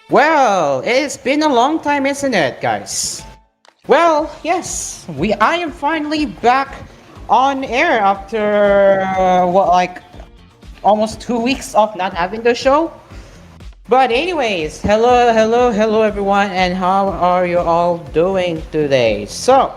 Well, it's been a long time, isn't it, guys? Well, yes, I am finally back on air after almost 2 weeks of not having the show. But anyways, hello everyone, and how are you all doing today? Before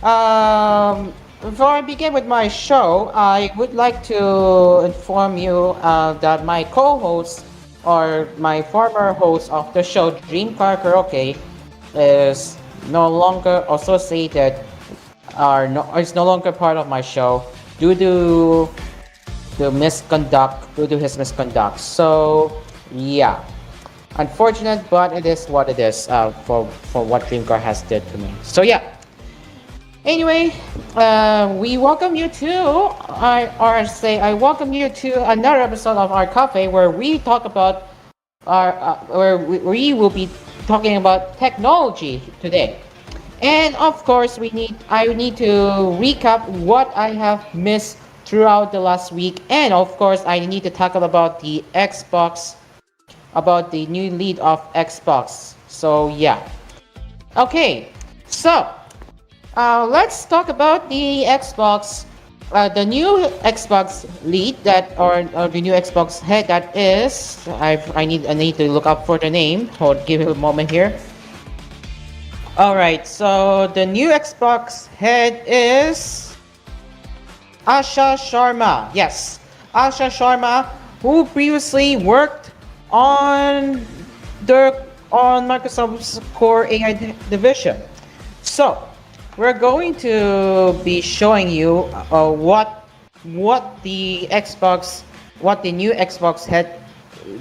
I begin with my show, I would like to inform you that my co-host or my former host of the show, Dream Car Karaoke, is no longer associated or is no longer part of my show due to due to his misconduct. So yeah, unfortunate, but it is what it is for what Dream Car has did to me. So yeah. Anyway, we welcome you to, I welcome you to another episode of our cafe where we talk about we will be talking about technology today. And of course, I need to recap what I have missed throughout the last week. And of course, I need to tackle about about the new lead of Xbox. So yeah. Okay, so let's talk about the new Xbox lead or the new Xbox head that is. I need to look up for the name. Give me a moment here. All right, so the new Xbox head is Asha Sharma. Yes, Asha Sharma, who previously worked on Microsoft's core AI division. So we're going to be showing you what the new Xbox head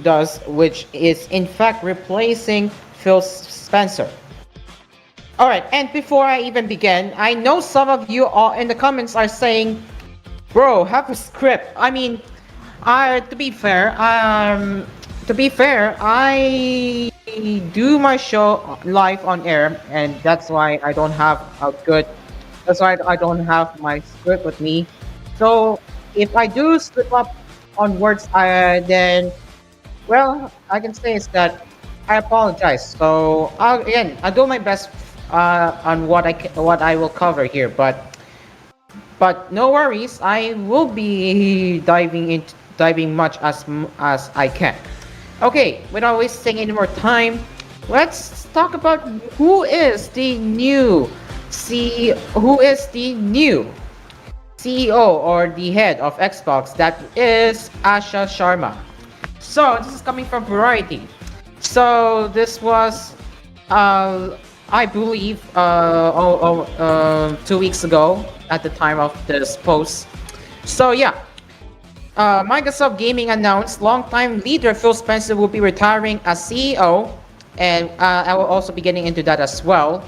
does, which is in fact replacing Phil Spencer. All right, and before I even begin, I know some of you all in the comments are saying, "Bro, have a script." I mean, to be fair, I do my show live on air, and that's why I don't have a good. That's why I don't have my script with me. So if I do slip up on words, then well, I can say is that I apologize. So again, I do my best on what I will cover here, but no worries. I will be diving much as I can. Okay, without wasting any more time, let's talk about who is the new CEO or the head of Xbox. That is Asha Sharma. So this is coming from Variety. So this was, I believe, 2 weeks ago at the time of this post. So yeah, Microsoft Gaming announced longtime leader Phil Spencer will be retiring as CEO, and I will also be getting into that as well.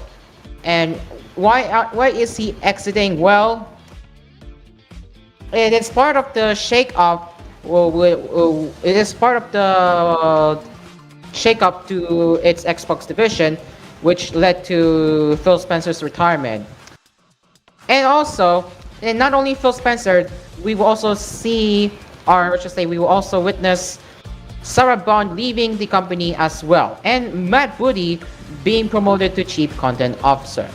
And why is he exiting? Well, it is part of the shake-up. It is part of the shake-up to its Xbox division, which led to Phil Spencer's retirement. And also, and not only Phil Spencer, we will also see, or I should say, we will also witness Sarah Bond leaving the company as well, and Matt Booty being promoted to Chief Content Officer.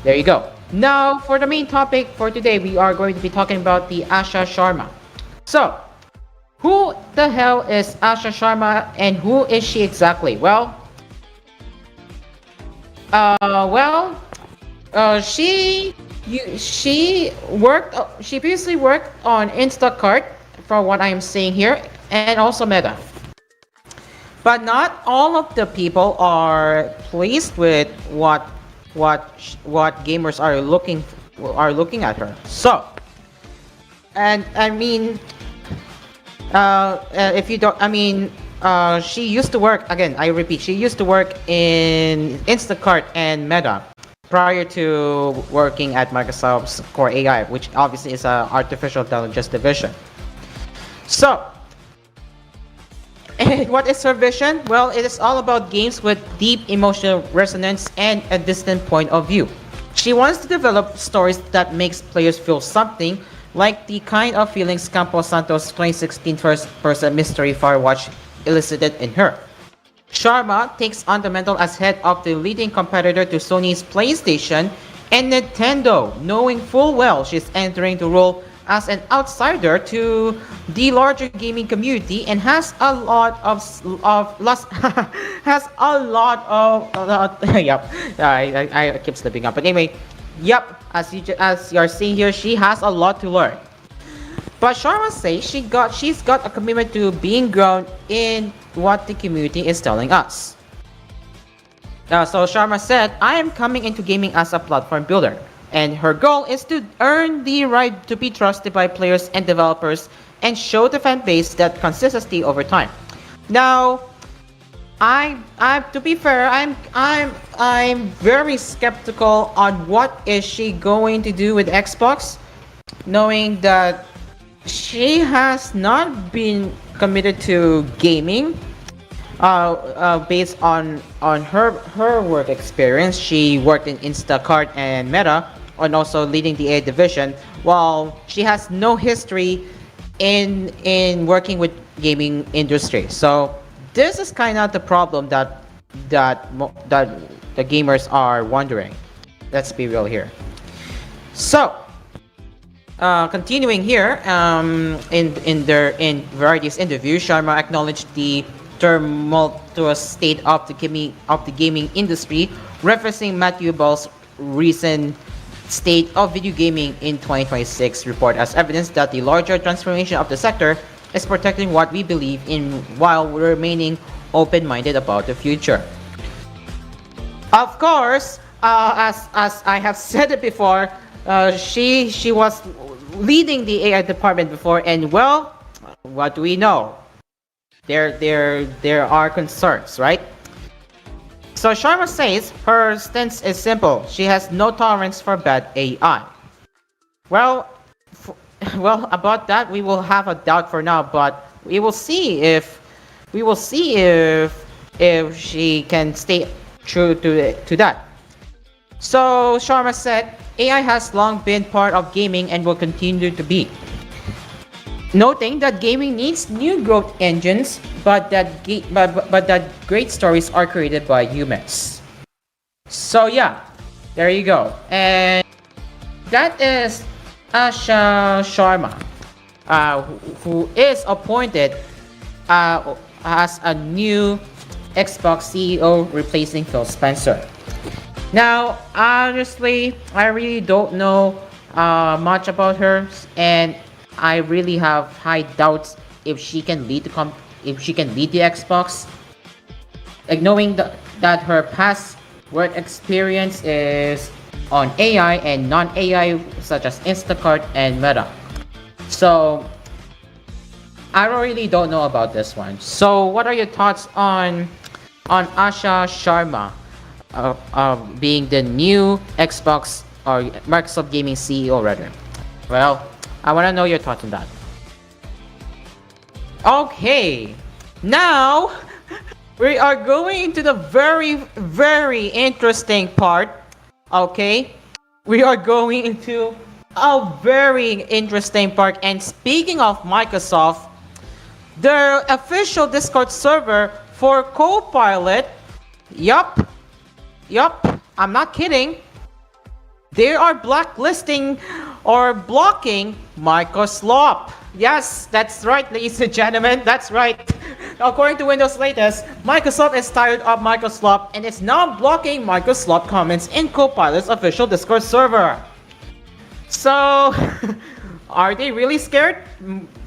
There you go. Now, for the main topic for today, we are going to be talking about the Asha Sharma. So, who the hell is Asha Sharma, and who is she exactly? She previously worked on Instacart, from what I am seeing here, and also Meta. But not all of the people are pleased with what gamers are looking at her. So, and I mean, if you don't, I mean, she used to work, again, I repeat, she used to work in Instacart and Meta prior to working at Microsoft's Core AI, which obviously is an artificial intelligence division. So, and what is her vision? Well, it is all about games with deep emotional resonance and a distant point of view. She wants to develop stories that makes players feel something, like the kind of feelings Campo Santos' 2016 first-person mystery Firewatch elicited in her. Sharma takes on the mantle as head of the leading competitor to Sony's PlayStation and Nintendo, knowing full well she's entering the role as an outsider to the larger gaming community and has a lot of lost has a lot of yep. I keep slipping up, but anyway, yep. As you're seeing here, she has a lot to learn. But Sharma says she's got a commitment to being grounded in what the community is telling us. So Sharma said, I am coming into gaming as a platform builder, and her goal is to earn the right to be trusted by players and developers and show the fan base that consistency over time. Now, I to be fair, I'm very skeptical on what is she going to do with Xbox, knowing that she has not been committed to gaming. Based on her work experience, she worked in Instacart and Meta, and also leading the A division. While she has no history in working with gaming industry, so this is kind of the problem that the gamers are wondering. Let's be real here. So. Continuing here, in Variety's interview, Sharma acknowledged the tumultuous state of the gaming industry, referencing Matthew Ball's recent State of Video Gaming in 2026 report as evidence that the larger transformation of the sector is protecting what we believe in while remaining open-minded about the future. Of course, as I have said it before, she was leading the AI department before, and well, what do we know? There are concerns, right? So Sharma says her stance is simple. She has no tolerance for bad AI. Well, about that we will have a doubt for now, but we will see if she can stay true to that. So Sharma said, AI has long been part of gaming and will continue to be. Noting that gaming needs new growth engines, but that great stories are created by humans. So yeah, there you go. And that is Asha Sharma, who is appointed as a new Xbox CEO, replacing Phil Spencer. Now, honestly, I really don't know much about her, and I really have high doubts if she can lead the Xbox. Like, knowing that her past work experience is on AI and non-AI, such as Instacart and Meta. So I really don't know about this one. So what are your thoughts on Asha Sharma being the new Xbox or Microsoft Gaming CEO rather? Well, I want to know your thoughts on that. Okay, now we are going into the very, very interesting part. Okay, we are going into a very interesting part. And speaking of Microsoft, their official Discord server for Copilot, yup, I'm not kidding, they are blacklisting or blocking Microsoft. Yes, that's right, ladies and gentlemen, that's right. According to Windows latest, Microsoft is tired of Microsoft and is now blocking Microsoft comments in Copilot's official Discord server. So, are they really scared?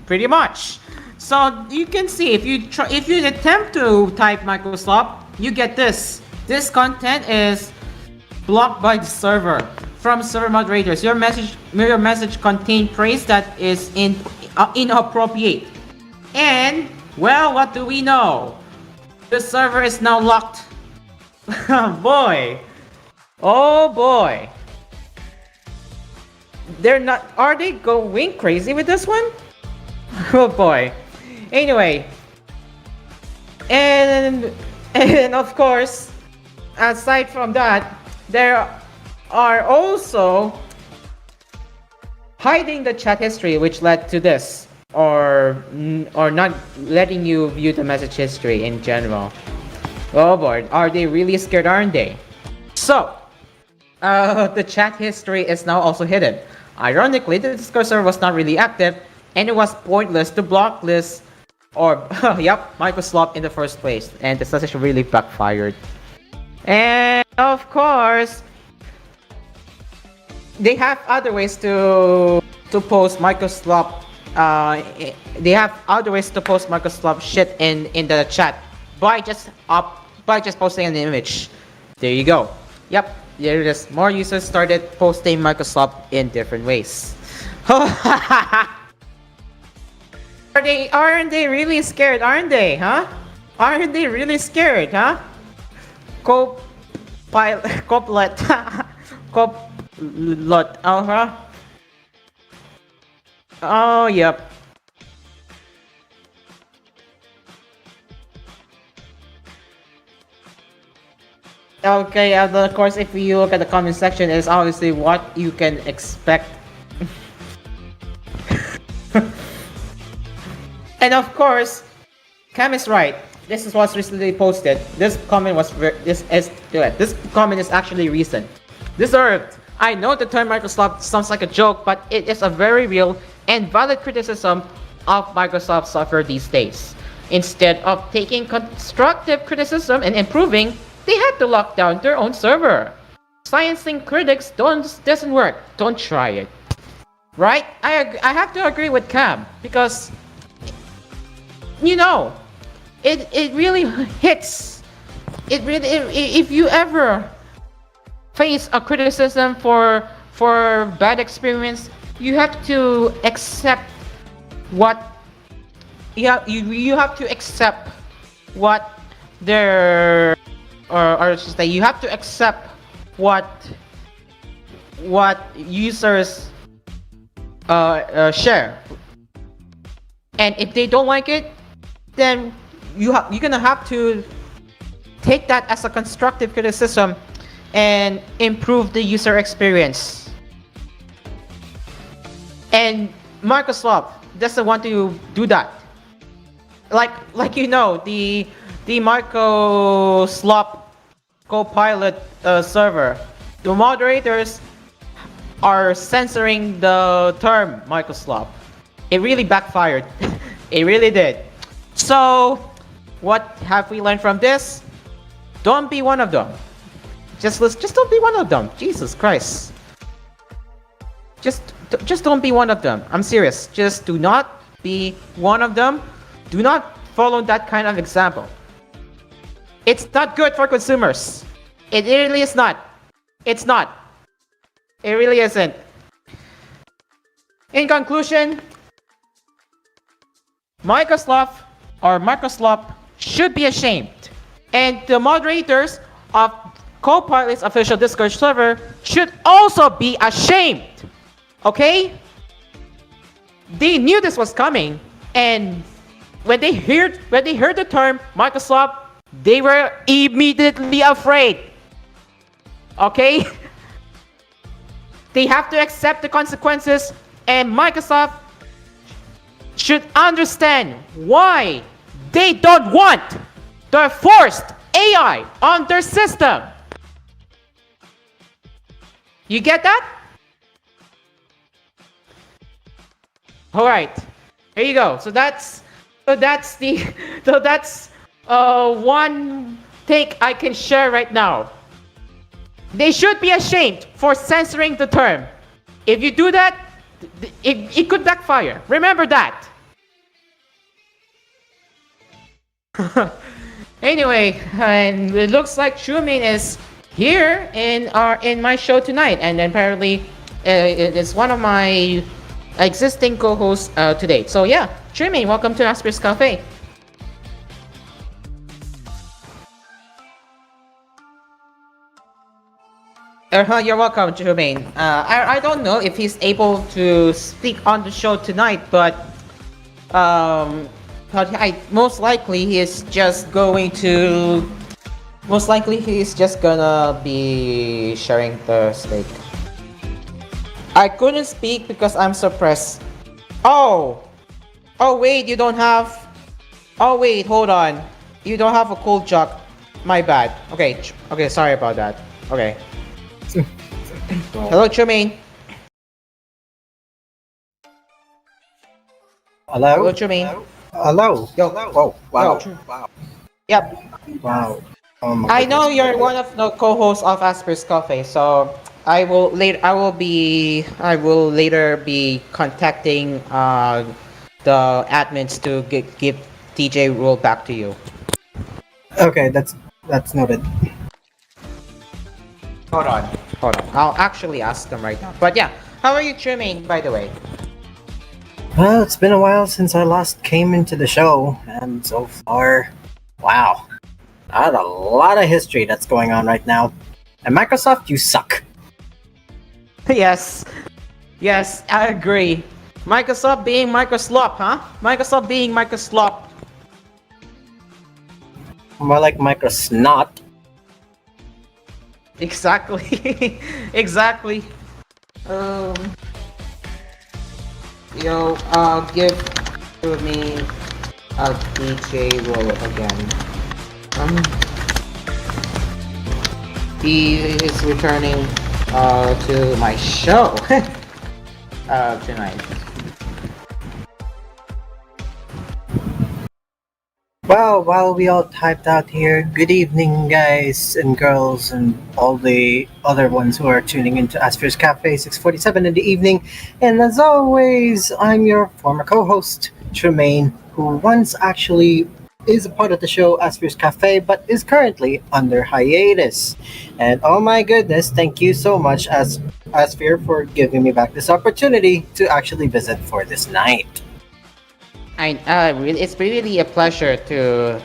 Pretty much. So you can see if you attempt to type Microsoft, you get this. This content is blocked by the server. From server moderators, your message contain praise that is inappropriate. And well, what do we know? The server is now locked. Boy, oh boy. Are they going crazy with this one? Oh boy. Anyway, and of course, aside from that, there are also hiding the chat history, which led to this, or not letting you view the message history in general. Oh boy, are they really scared, aren't they? So, the chat history is now also hidden. Ironically, the Discord server was not really active, and it was pointless to block this or, yep, Microsoft in the first place, and the strategy really backfired. And of course, they have other ways to post Microsoft. They have other ways to post Microsoft shit in the chat by just posting an image. There you go. Yep, there it is. More users started posting Microsoft in different ways. Aren't they really scared? Aren't they? Huh? Aren't they really scared? Huh? Coplet. Coplet. Oh, yep. Okay, of course, if you look at the comment section, it's obviously what you can expect. And of course, Cam is right. This is what's recently posted. This comment is actually recent. Deserved. I know the term Microsoft sounds like a joke, but it is a very real and valid criticism of Microsoft software these days. Instead of taking constructive criticism and improving, they had to lock down their own server. Sciencing critics doesn't work. Don't try it. Right? I have to agree with Cam because, you know, it really hits. If you ever face a criticism for bad experience, you have to accept what you have to accept what their or just say you have to accept what users share, and if they don't like it, then you're gonna have to take that as a constructive criticism and improve the user experience. And Microsoft doesn't want to do that. Like you know, the Microsoft Copilot server, the moderators are censoring the term Microsoft. It really backfired. It really did. So, what have we learned from this? Don't be one of them. Just don't be one of them. Jesus Christ. Just don't be one of them. I'm serious. Just do not be one of them. Do not follow that kind of example. It's not good for consumers. It really is not. It's not. It really isn't. In conclusion, Microsoft should be ashamed. And the moderators of Copilot's official Discord server should also be ashamed. Okay? They knew this was coming, and when they heard the term Microsoft, they were immediately afraid. Okay? They have to accept the consequences, and Microsoft should understand why they don't want the forced AI on their system. You get that? All right, here you go. So that's one take I can share right now. They should be ashamed for censoring the term. If you do that, it could backfire. Remember that. Anyway, and it looks like Shumin is here in my show tonight, and apparently it is one of my existing co-hosts today. So yeah, Shumin, welcome to Asphere's Cafe. You're welcome, Jermaine. I don't know if he's able to speak on the show tonight, but most likely he's just gonna be sharing the steak. I couldn't speak because I'm suppressed. Oh wait, you don't have. Oh wait, hold on. You don't have a cold jock. My bad. Okay, okay, sorry about that. Okay. Hello, Chumaine. Hello? Hello, Chumaine. Hello? Yo, Oh, yo. wow. Yep. Wow. Oh my I goodness. know you're one of the co-hosts of Asper's Cafe, so I will later be contacting the admins to give TJ rule back to you. Okay, that's noted. Hold on. Hold on. I'll actually ask them right now. But yeah, how are you trimming, by the way? Well, it's been a while since I last came into the show, and so far, wow. I had a lot of history that's going on right now. And Microsoft, you suck. Yes. Yes, I agree. Microsoft being Microslop, huh? Microsoft being Microslop. More like Microsnot. Exactly. Exactly. Um, give to me a DJ role again. Um, he is returning to my show tonight. Well, while we all typed out here, good evening, guys and girls, and all the other ones who are tuning into Asphere's Cafe 6:47 in the evening. And as always, I'm your former co-host, Tremaine, who once actually is a part of the show Asphere's Cafe, but is currently under hiatus. And oh my goodness, thank you so much, Asphere, for giving me back this opportunity to actually visit for this night. It's really a pleasure to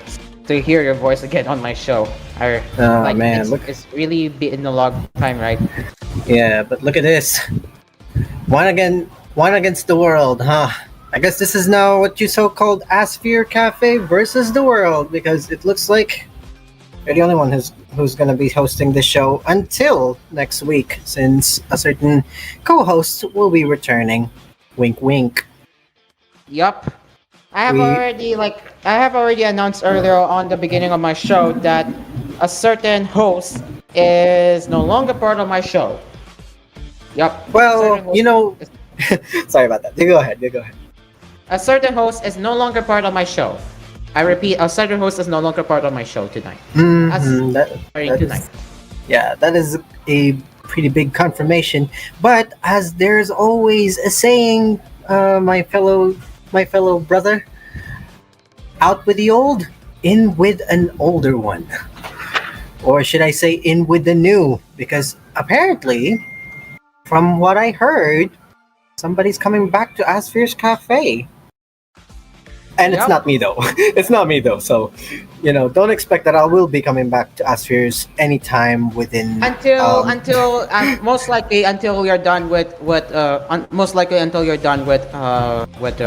hear your voice again on my show. I Oh like man, look. it's really been a long time, right? Yeah, but look at this. One against the world, huh? I guess this is now what you so-called Asphere Cafe versus the world, because it looks like you're the only one who's gonna be hosting the show until next week, since a certain co-host will be returning. Wink, wink. Yup. We I have already announced earlier on the beginning of my show that a certain host is no longer part of my show. Yup. well, you know. Sorry about that. You go ahead. You go ahead. A certain host is no longer part of my show. I repeat, a certain host is no longer part of my show tonight. Mm-hmm. That Tonight. is, yeah, that is a pretty big confirmation. But as there's always a saying, my fellow brother, out with the old, in with an older one, or should I say, in with the new? Because apparently, from what I heard, somebody's coming back to Asphere's Cafe. And it's Yup. not me though. It's not me though. So, don't expect that I will be coming back to Asphere's anytime within. Until most likely until you're done with most likely until you're done with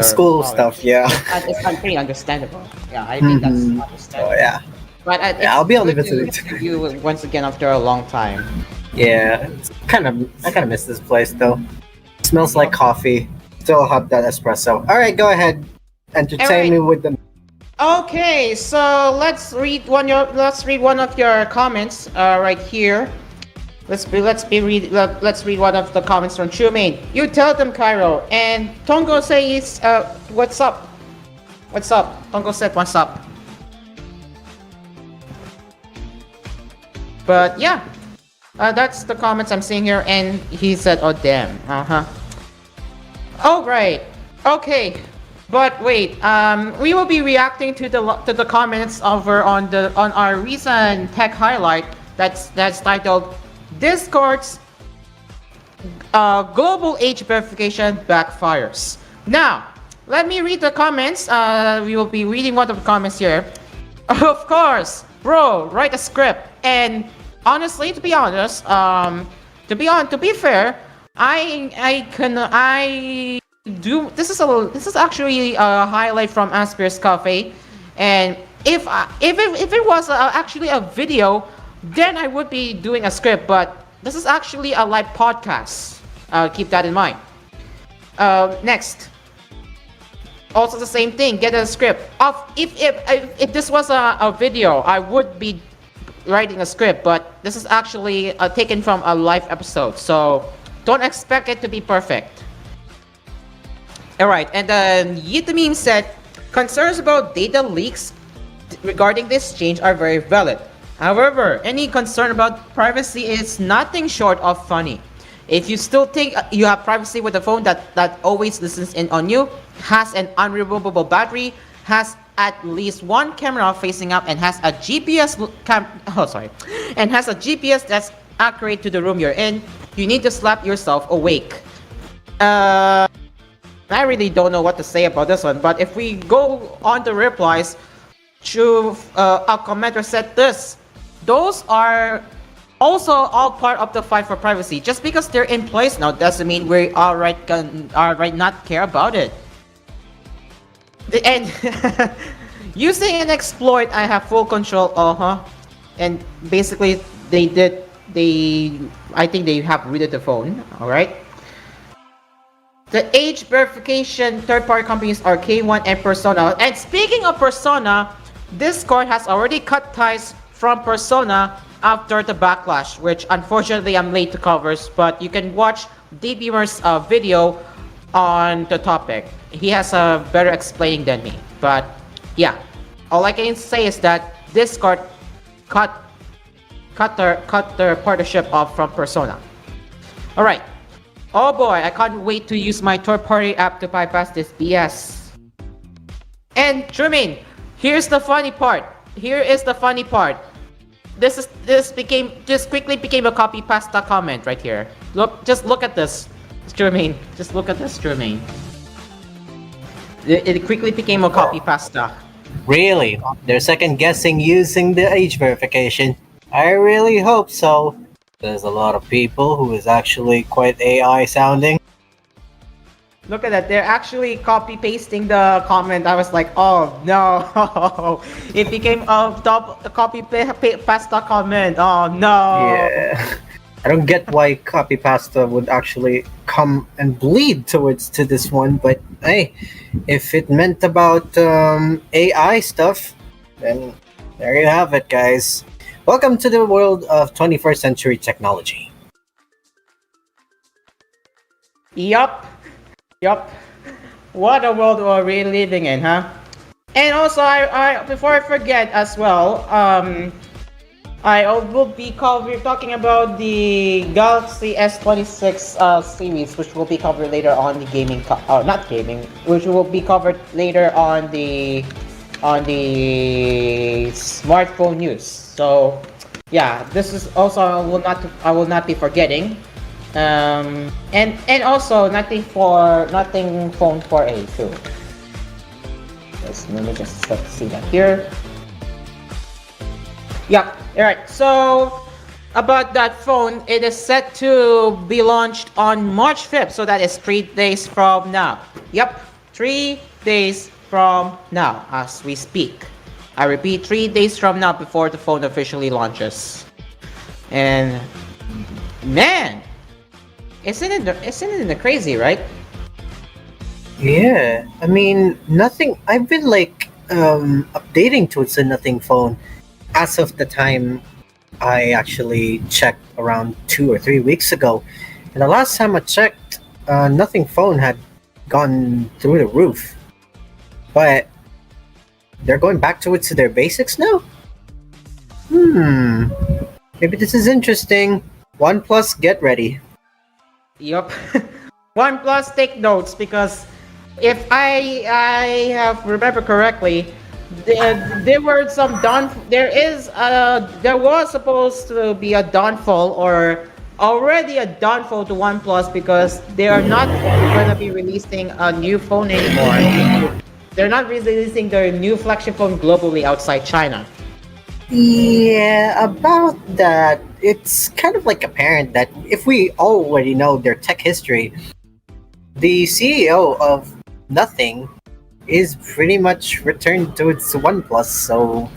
School college. stuff. Yeah. It's pretty understandable. Yeah, I think that's Mhm. understandable. Oh yeah. But Yeah, I'll be only good to visiting. see you once again after a long time. Yeah. I kind of miss this place though. Smells like coffee. Still hot that espresso. All right, go ahead. Entertain Alright. me with the. Okay, so let's read one of your comments right here. Let's read one of the comments from Chumaine. You tell them, Cairo. And Tongo says, what's up? What's up? Tongo said, what's up? But yeah, that's the comments I'm seeing here. And he said, oh damn. Oh right. Okay. But wait, we will be reacting to the comments over on our recent tech highlight that's titled Discord's global age verification backfires. Now, let me read the comments. We will be reading one of the comments here. Of course, bro, write a script. And honestly, to be honest, to be fair, I do this is actually a highlight from Asphere's Cafe, and if it was actually a video, then I would be doing a script. But this is actually a live podcast. Keep that in mind. Next, also the same thing. Get a script. If this was a video, I would be writing a script, but this is actually taken from a live episode, so don't expect it to be perfect. Alright, and then Yitamim said, concerns about data leaks regarding this change are very valid. However, any concern about privacy is nothing short of funny. If you still think you have privacy with a phone that always listens in on you, has an unremovable battery, has at least one camera facing up, and has a and has a GPS that's accurate to the room you're in, you need to slap yourself awake. I really don't know what to say about this one, but if we go on to replies, a commenter said this: those are also all part of the fight for privacy. Just because they're in place now doesn't mean we outright not care about it. And using an exploit, I have full control. And basically, I think they have rooted the phone. All right. The age verification third-party companies are K1 and Persona. And speaking of Persona, Discord has already cut ties from Persona after the backlash, which unfortunately I'm late to cover, but you can watch DBeamer's video on the topic. He has a better explaining than me. But yeah, all I can say is that Discord cut their partnership off from Persona. All right. Oh boy, I can't wait to use my third-party app to bypass this BS. And Truman, here's the funny part. Here is the funny part. This quickly became a copy pasta comment right here. Just look at this, Truman. Just look at this, Truman. It quickly became a copy pasta. Really? They're second guessing using the age verification. I really hope so. There's a lot of people who is actually quite AI sounding. Look at that, they're actually copy pasting the comment. I was like, oh no, it became a copy pasta comment. Oh no. Yeah. I don't get why copy pasta would actually come and bleed to this one, but hey, if it meant about AI stuff, then there you have it, guys. Welcome to the world of 21st century technology. Yup. What a world we're really living in, huh? And also, I before I forget as well, I will be talking about the Galaxy S26 series, which will be covered later on the which will be covered later on the smartphone news. So yeah, this is also I will not be forgetting. And also nothing phone 4A too. Let me just see that here. Yeah, alright, so about that phone, it is set to be launched on March 5th, so that is 3 days from now. Yep, 3 days from now as we speak. I repeat, 3 days from now before the phone officially launches. And man, isn't it crazy, right? Yeah, I mean, nothing. I've been updating towards the Nothing phone as of the time I actually checked around 2 or 3 weeks ago. And the last time I checked, Nothing phone had gone through the roof. But they're going back to their basics now? Maybe this is interesting. OnePlus, get ready. Yup. OnePlus, take notes, because if I have remember correctly, there was supposed to be a downfall, or already a downfall to OnePlus, because they are not going to be releasing a new phone anymore. They're not releasing their new flagship phone globally outside China. Yeah, about that, it's kind of apparent that if we already know their tech history, the CEO of Nothing is pretty much returned to its OnePlus, so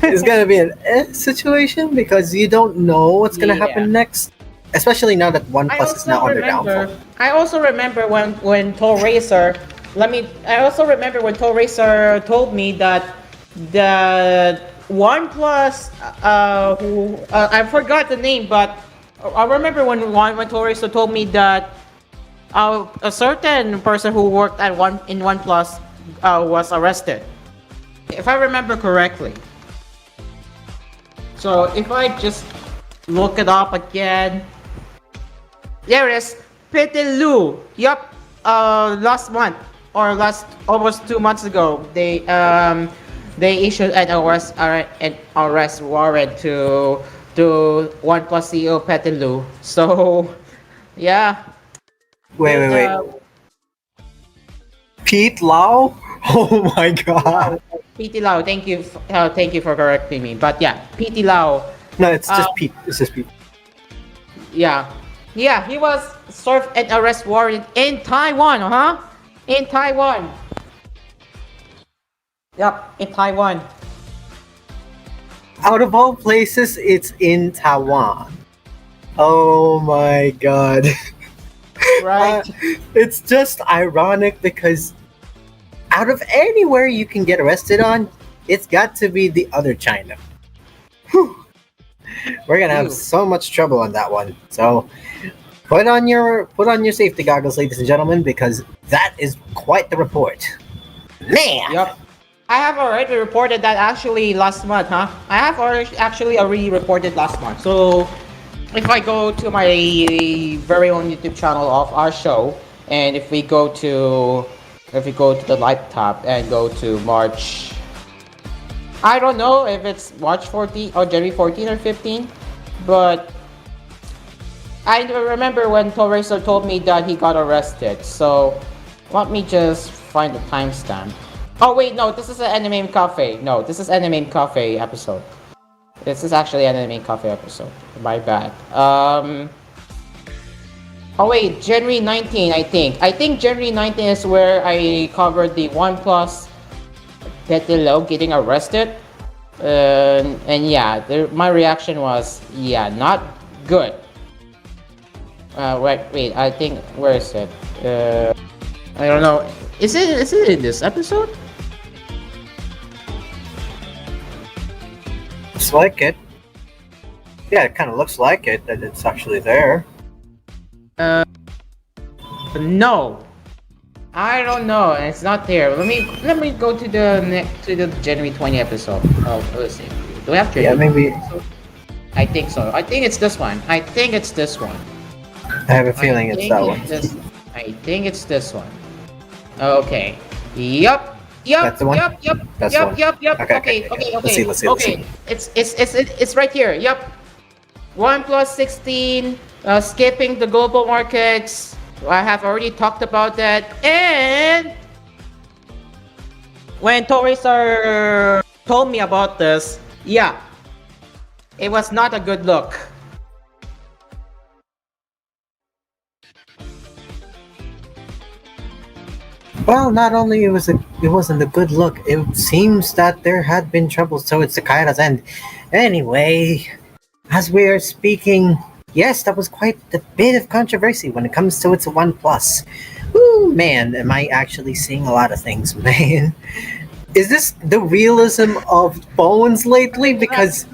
it's gonna be an situation, because you don't know what's gonna happen next, especially now that OnePlus is now on their downfall. I also remember when Toll Racer told me that the OnePlus, who I forgot the name, but I remember when Toriso told me that a certain person who worked at OnePlus was arrested, if I remember correctly. So if I just look it up again, there it is, Petit Lou. Yup, last month or last almost 2 months ago, they issued an arrest warrant to OnePlus CEO Petit Lou. So yeah, Wait. uh, Pete Lau? Oh my god. PT Lau, thank you for correcting me. But yeah, PT Lau, No, it's uh, just Pete. It's just Pete. yeah, yeah, he was served an arrest warrant in Taiwan, huh? In Taiwan. Yep, in Taiwan. Out of all places, it's in Taiwan. Oh my god. Right. It's just ironic because out of anywhere you can get arrested on, it's got to be the other China. Whew. We're gonna have Ew. so much trouble on that one. So put on your safety goggles, ladies and gentlemen, because that is quite the report. Man. Yep. I have already reported that actually last month, huh? I have already reported last month. So if I go to my very own YouTube channel of our show, and if we go to the laptop and go to March, I don't know if it's March 14 or January 14 or 15, but I remember when Torreso told me that he got arrested. So let me just find the timestamp. Oh wait, no, this is an Anime Cafe. No, this is Anime Cafe episode. This is actually an Anime Cafe episode. My bad. Oh wait, January 19, I think. I think January 19 is where I covered the OnePlus Petilo getting arrested. And yeah, my reaction was, yeah, not good. Wait, I think, where is it? I don't know. Is it in this episode? Looks like it. Yeah, it kind of looks like it, that it's actually there. No. I don't know. It's not there. Let me go to the January 20 episode. Oh, let's see. Do we have January? Yeah, maybe. I think so. I think it's this one. I think it's this one. I have a feeling it's that one. I think it's this one. Okay. Yup. That's the one? Yup. That's the one. Yup. Okay. Let's see. Okay. It's right here. Yup. OnePlus 16, skipping the global markets. I have already talked about that. And when Tori-sir told me about this, yeah, it was not a good look. Well, not only it wasn't a good look. It seems that there had been trouble, so it's Takaida's end. Anyway, as we are speaking, yes, that was quite a bit of controversy when it comes to its OnePlus. Ooh, man, am I actually seeing a lot of things, man. Is this the realism of phones lately? Because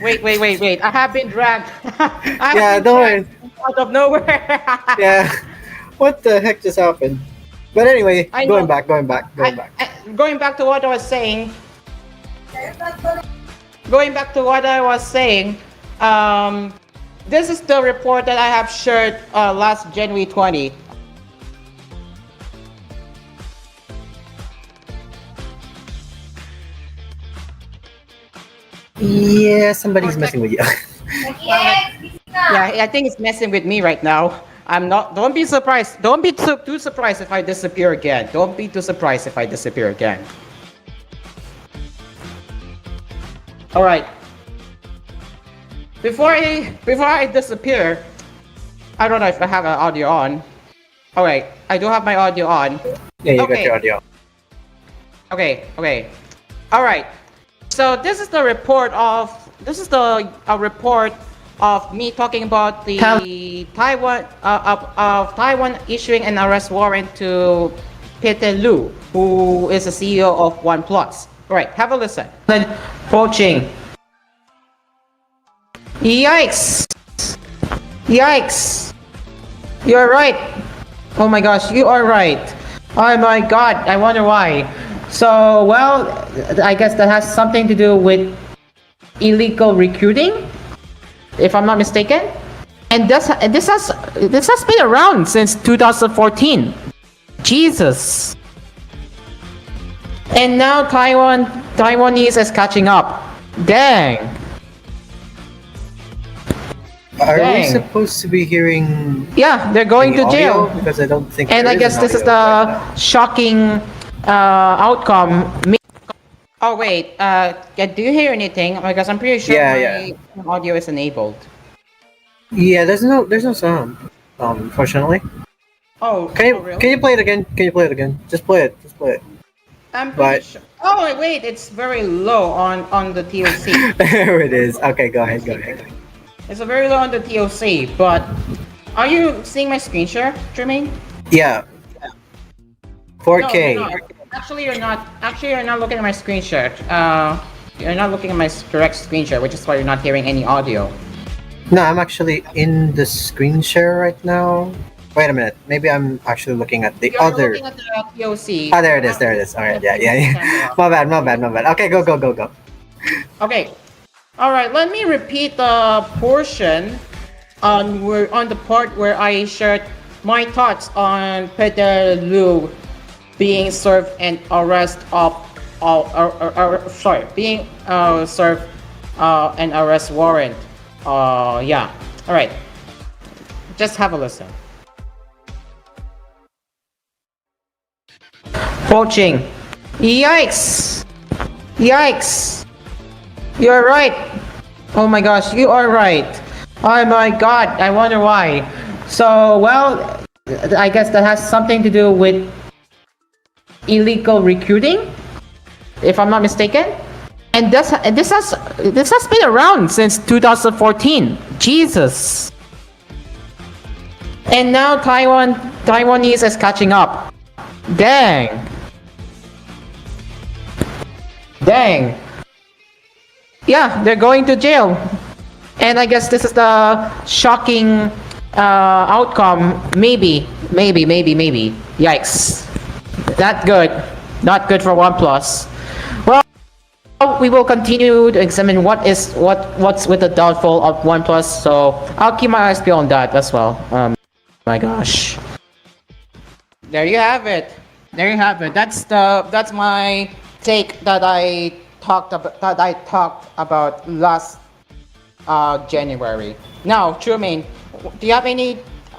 Wait. I have been dragged. yeah, don't worry. Out of nowhere. Yeah, what the heck just happened? But anyway, I going know. back. Going back to what I was saying. This is the report that I have shared last January 20. Yeah, somebody's messing with you. Yeah, I think it's messing with me right now. I'm not. Don't be surprised. Don't be too surprised if I disappear again. Don't be too surprised if I disappear again. All right. Before I disappear, I don't know if I have an audio on. All right, I do have my audio on. Yeah, you got Okay. your audio. Okay. All right. So this is the report of a report of me talking about the Taiwan of Taiwan issuing an arrest warrant to Peter Lu, who is the CEO of OnePlus. Alright, have a listen. Then poaching. Yikes! Yikes! You're right. Oh my gosh, you are right. Oh my god, I wonder why. So, well, I guess that has something to do with illegal recruiting, if I'm not mistaken. And this has been around since 2014. Jesus. And now Taiwanese is catching up. Dang. Are we Dang. supposed to be hearing Yeah, they're going any to jail. audio? Because I don't think. And there I guess an this is audio right the now. shocking outcome. Oh wait, yeah, do you hear anything? Because I'm pretty sure Yeah, my audio is enabled. Yeah, there's no sound. Unfortunately. Oh, Can you oh really? can you play it again? Can you play it again? Just play it. Just play it. I'm pretty But sure. Oh wait, it's very low on the TOC. there it is. Okay, go ahead. Go ahead. It's a very low on the TOC, but are you seeing my screen share, Jermaine? Yeah. No, 4K. you're not. Actually, you're not. Actually, you're not looking at my screen share. You're not looking at my correct screen share, which is why you're not hearing any audio. No, I'm actually in the screen share right now. Wait a minute. Maybe I'm actually looking at the You're other. looking at the TOC. Ah, there it is. There it is. All right. Yeah. My bad. My bad. My bad. Okay, go. Okay. All right. Let me repeat the portion on the part where I shared my thoughts on Peter Liu being served an arrest of being served an arrest warrant. Yeah. All right. Just have a listen. Poaching. Yikes! Yikes! You're right. Oh my gosh, you are right. Oh my god, I wonder why. So, well, I guess that has something to do with illegal recruiting, if I'm not mistaken. And this has been around since 2014. Jesus. And now Taiwanese is catching up. Dang. Dang. Yeah, they're going to jail. And I guess this is the shocking outcome. Maybe. Yikes. Not good. Not good for OnePlus. Well, we will continue to examine what's with the downfall of OnePlus. So I'll keep my eyes peeled on that as well. My gosh. There you have it. There you have it. That's my take that I talked about last January. Now, Trumaine, do you have any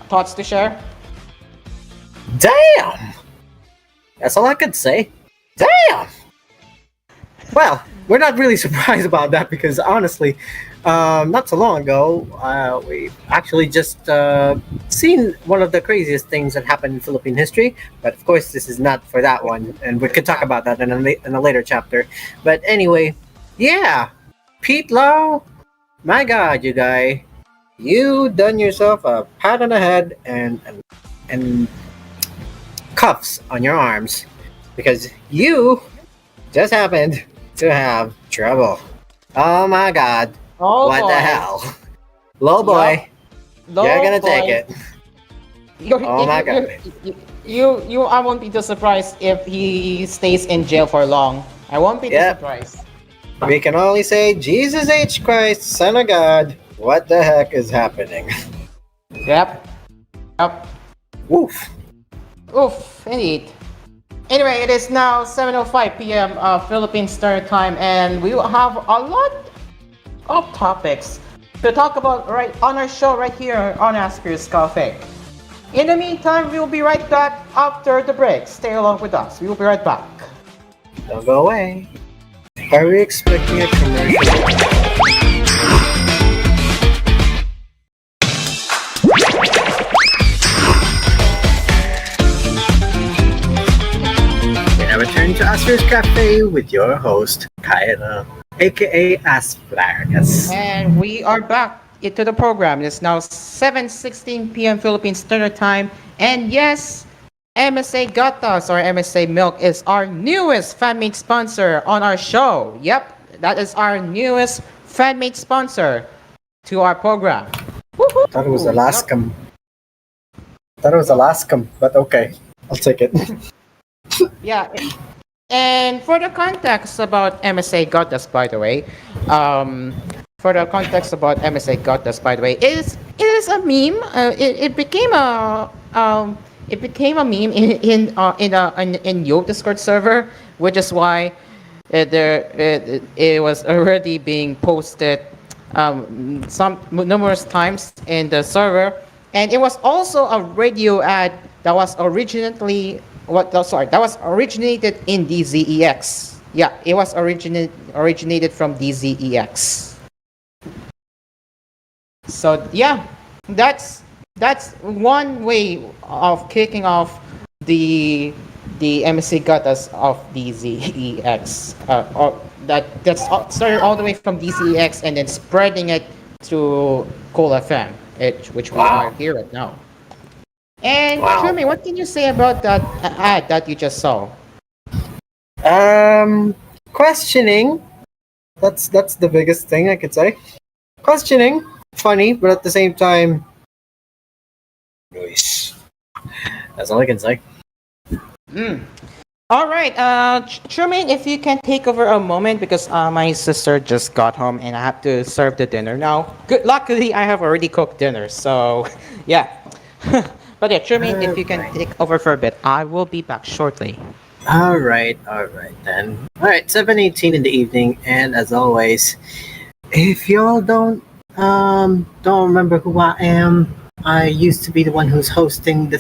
thoughts to share? Damn. That's all I could say. Damn. Well, we're not really surprised about that because honestly, not so long ago, we actually just seen one of the craziest things that happened in Philippine history. But of course, this is not for that one, and we could talk about that in a later chapter. But anyway, yeah, Pete Lau, my God, you guy, you done yourself a pat on the head and cuffs on your arms because you just happened to have trouble. Oh my God. Oh What boy. the hell? Low boy, you're gonna take it. Oh my God. I won't be too surprised if he stays in jail for long. I won't be too Yep. surprised. We can only say, Jesus H. Christ, Son of God, what the heck is happening? Yep. Yep. Woof. Oof, indeed. Anyway, it is now 7:05 p.m. Philippine Standard Time, and we will have a lot of topics to talk about right on our show right here on Asphere's Cafe. In the meantime, we will be right back after the break. Stay along with us. We will be right back. Don't go away. Are we expecting a commercial? We now return to Asphere's Cafe with your host, Kyla, aka Asphere. Yes. And we are back into the program. It's now 7:16 p.m. Philippine Standard Time. And yes, MSA Gatas or MSA Milk is our newest fan-made sponsor on our show. Yep, that is our newest fan-made sponsor to our program. Thought it was Woohoo! Yup. Alaskam. Thought it was Alaskam, but okay. I'll take it. Yeah, and for the context about MSA Gatas, by the way, for the context about MSA Gatas, by the way, it is a meme. It became a meme in Yo Discord server, which is why it was already being posted some numerous times in the server, and it was also a radio ad that was originally that was originated in DZEX. Yeah, it was originated from DZEX. So yeah, that's one way of kicking off the MSC Gatas of DZEX. Or that's started all the way from DZEX and then spreading it to Cool FM, which we are here right now. And Wow. Trumi, what can you say about that ad that you just saw? Questioning. That's the biggest thing I could say. Questioning, funny, but at the same time, nice. That's all I can say. Mm. All right, Trumi, if you can take over a moment because my sister just got home and I have to serve the dinner now. Good, luckily I have already cooked dinner, so yeah. But yeah, Trumi, if you can take over for a bit, I will be back shortly. All right then. All right, 7:18 in the evening, and as always, if y'all don't remember who I am, I used to be the one who's hosting the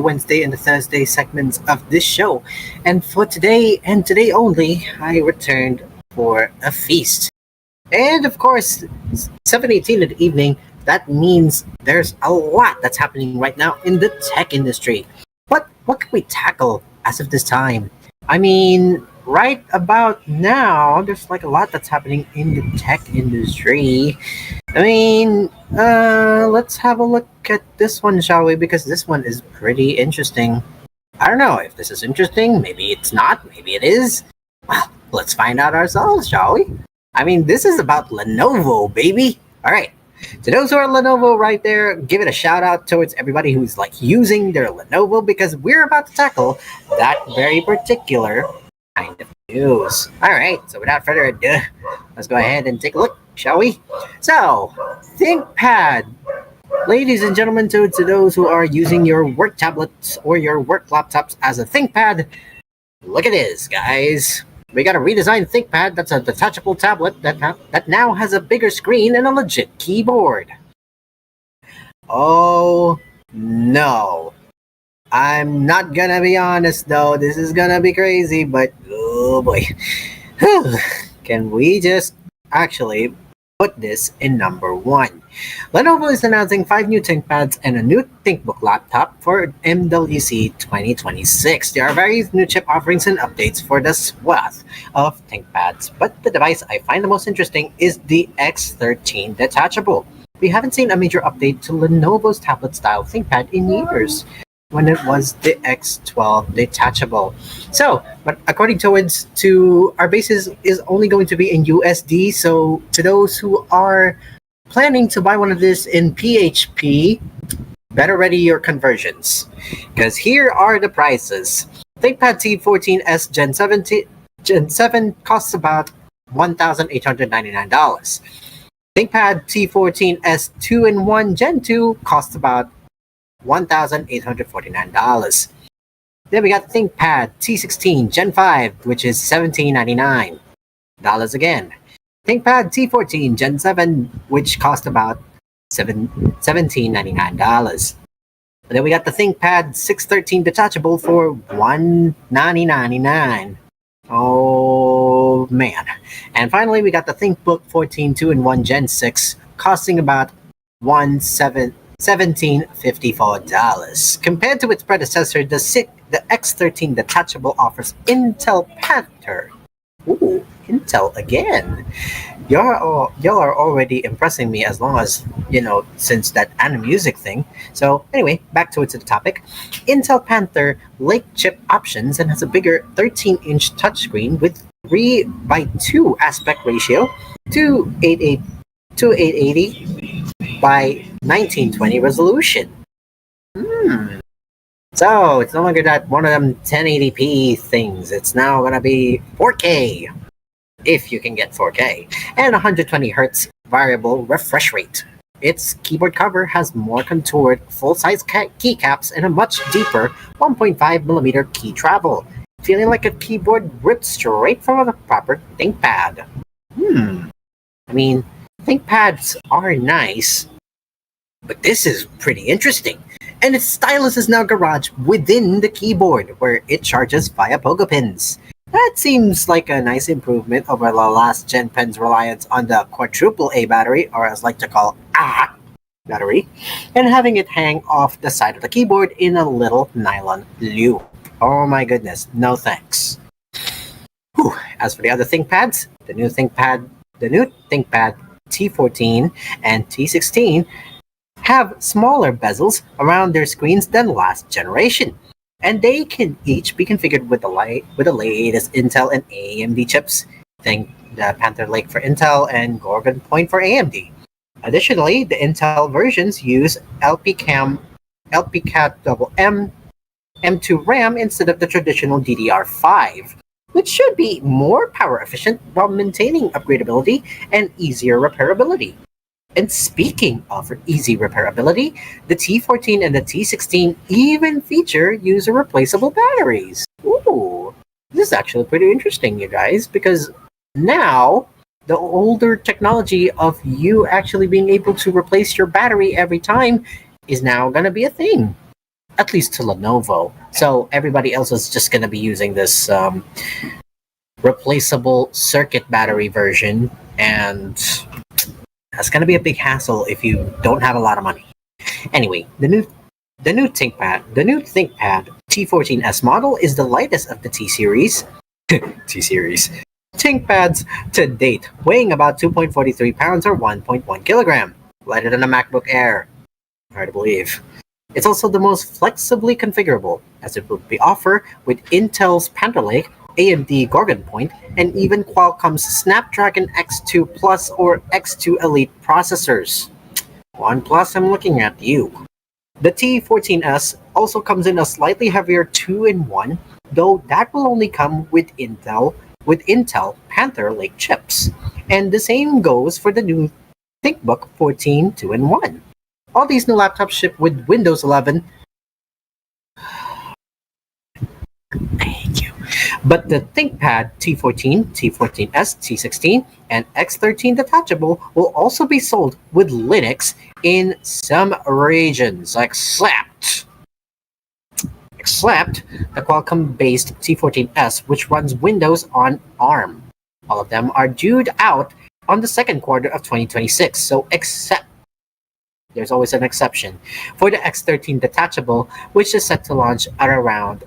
Wednesday and the Thursday segments of this show, and for today and today only, I returned for a feast. And of course, 7:18 in the evening. That means there's a lot that's happening right now in the tech industry. What can we tackle as of this time? I mean, right about now, there's like a lot that's happening in the tech industry. I mean, let's have a look at this one, shall we? Because this one is pretty interesting. I don't know if this is interesting. Maybe it's not. Maybe it is. Well, let's find out ourselves, shall we? I mean, this is about Lenovo, baby. All right. To those who are Lenovo right there, give it a shout out towards everybody who's like using their Lenovo because we're about to tackle that very particular kind of news. All right, so without further ado, let's go ahead and take a look, shall we? So, ThinkPad. Ladies and gentlemen, to those who are using your work tablets or your work laptops as a ThinkPad, look at this, guys. We got a redesigned ThinkPad that's a detachable tablet that now has a bigger screen and a legit keyboard. Oh no. I'm not gonna be honest though, this is gonna be crazy, but oh boy. Can we just actually put this in number one? Lenovo is announcing 5 new ThinkPads and a new ThinkBook laptop for MWC 2026. There are various new chip offerings and updates for the swath of ThinkPads, but the device I find the most interesting is the X13 detachable. We haven't seen a major update to Lenovo's tablet-style ThinkPad in years, when it was the X12 detachable. So, but according to our basis is only going to be in USD. So, to those who are planning to buy one of this in PHP, better ready your conversions, because here are the prices. ThinkPad T14s Gen 7 costs about $1,899. ThinkPad T14s 2-in-1 Gen 2 costs about $1,849. Then we got ThinkPad T16 Gen 5, which is $1,799 again. ThinkPad T14 Gen 7, which cost about $1,799. Then we got the ThinkPad 613 detachable for $1,999. Oh man. And finally, we got the ThinkBook 14 2-in-1 Gen 6, costing about $1,754. Compared to its predecessor, the X13 detachable offers Intel Panther. Ooh, Intel again. y'all are already impressing me as long as since that anime music thing. So anyway, back to the topic. Intel Panther Lake chip options and has a bigger 13-inch touchscreen with 3 by 2 aspect ratio to 880 by 1920 resolution. So it's no longer that one of them 1080p things. It's now gonna be 4K if you can get 4K, and 120 Hz variable refresh rate. Its keyboard cover has more contoured full-size keycaps and a much deeper 1.5mm key travel, feeling like a keyboard ripped straight from a proper ThinkPad. I mean, ThinkPads are nice, but this is pretty interesting. And its stylus is now garaged within the keyboard, where it charges via pogo pins. That seems like a nice improvement over the last gen pen's reliance on the quadruple A battery, or as I like to call battery, and having it hang off the side of the keyboard in a little nylon loop. Oh my goodness, no thanks. Whew. As for the other ThinkPads, the new ThinkPad T14 and T16 have smaller bezels around their screens than last generation, and they can each be configured with the latest Intel and AMD chips. Think the Panther Lake for Intel and Gorgon Point for AMD. Additionally, the Intel versions use LPCAT M2 RAM instead of the traditional DDR5, which should be more power efficient while maintaining upgradability and easier repairability. And speaking of easy repairability, the T14 and the T16 even feature user replaceable batteries. Ooh, this is actually pretty interesting, you guys, because now the older technology of you actually being able to replace your battery every time is now going to be a thing, at least to Lenovo. So everybody else is just going to be using this replaceable circuit battery version, and that's going to be a big hassle if you don't have a lot of money. Anyway, the new ThinkPad T14S model is the lightest of the T series ThinkPads to date, weighing about 2.43 pounds or 1.1 kilogram, lighter than a MacBook Air. Hard to believe. It's also the most flexibly configurable, as it would be offered with Intel's Panther Lake, AMD Gorgon Point, and even Qualcomm's Snapdragon X2 Plus or X2 Elite processors. OnePlus, I'm looking at you. The T14S also comes in a slightly heavier 2-in-1, though that will only come with Intel Panther Lake chips. And the same goes for the new ThinkBook 14 2-in-1. All these new laptops ship with Windows 11. Thank you. But the ThinkPad T14, T14S, T16, and X13 detachable will also be sold with Linux in some regions, except the Qualcomm-based T14S, which runs Windows on ARM. All of them are due out on the second quarter of 2026, so there's always an exception for the X13 detachable, which is set to launch at around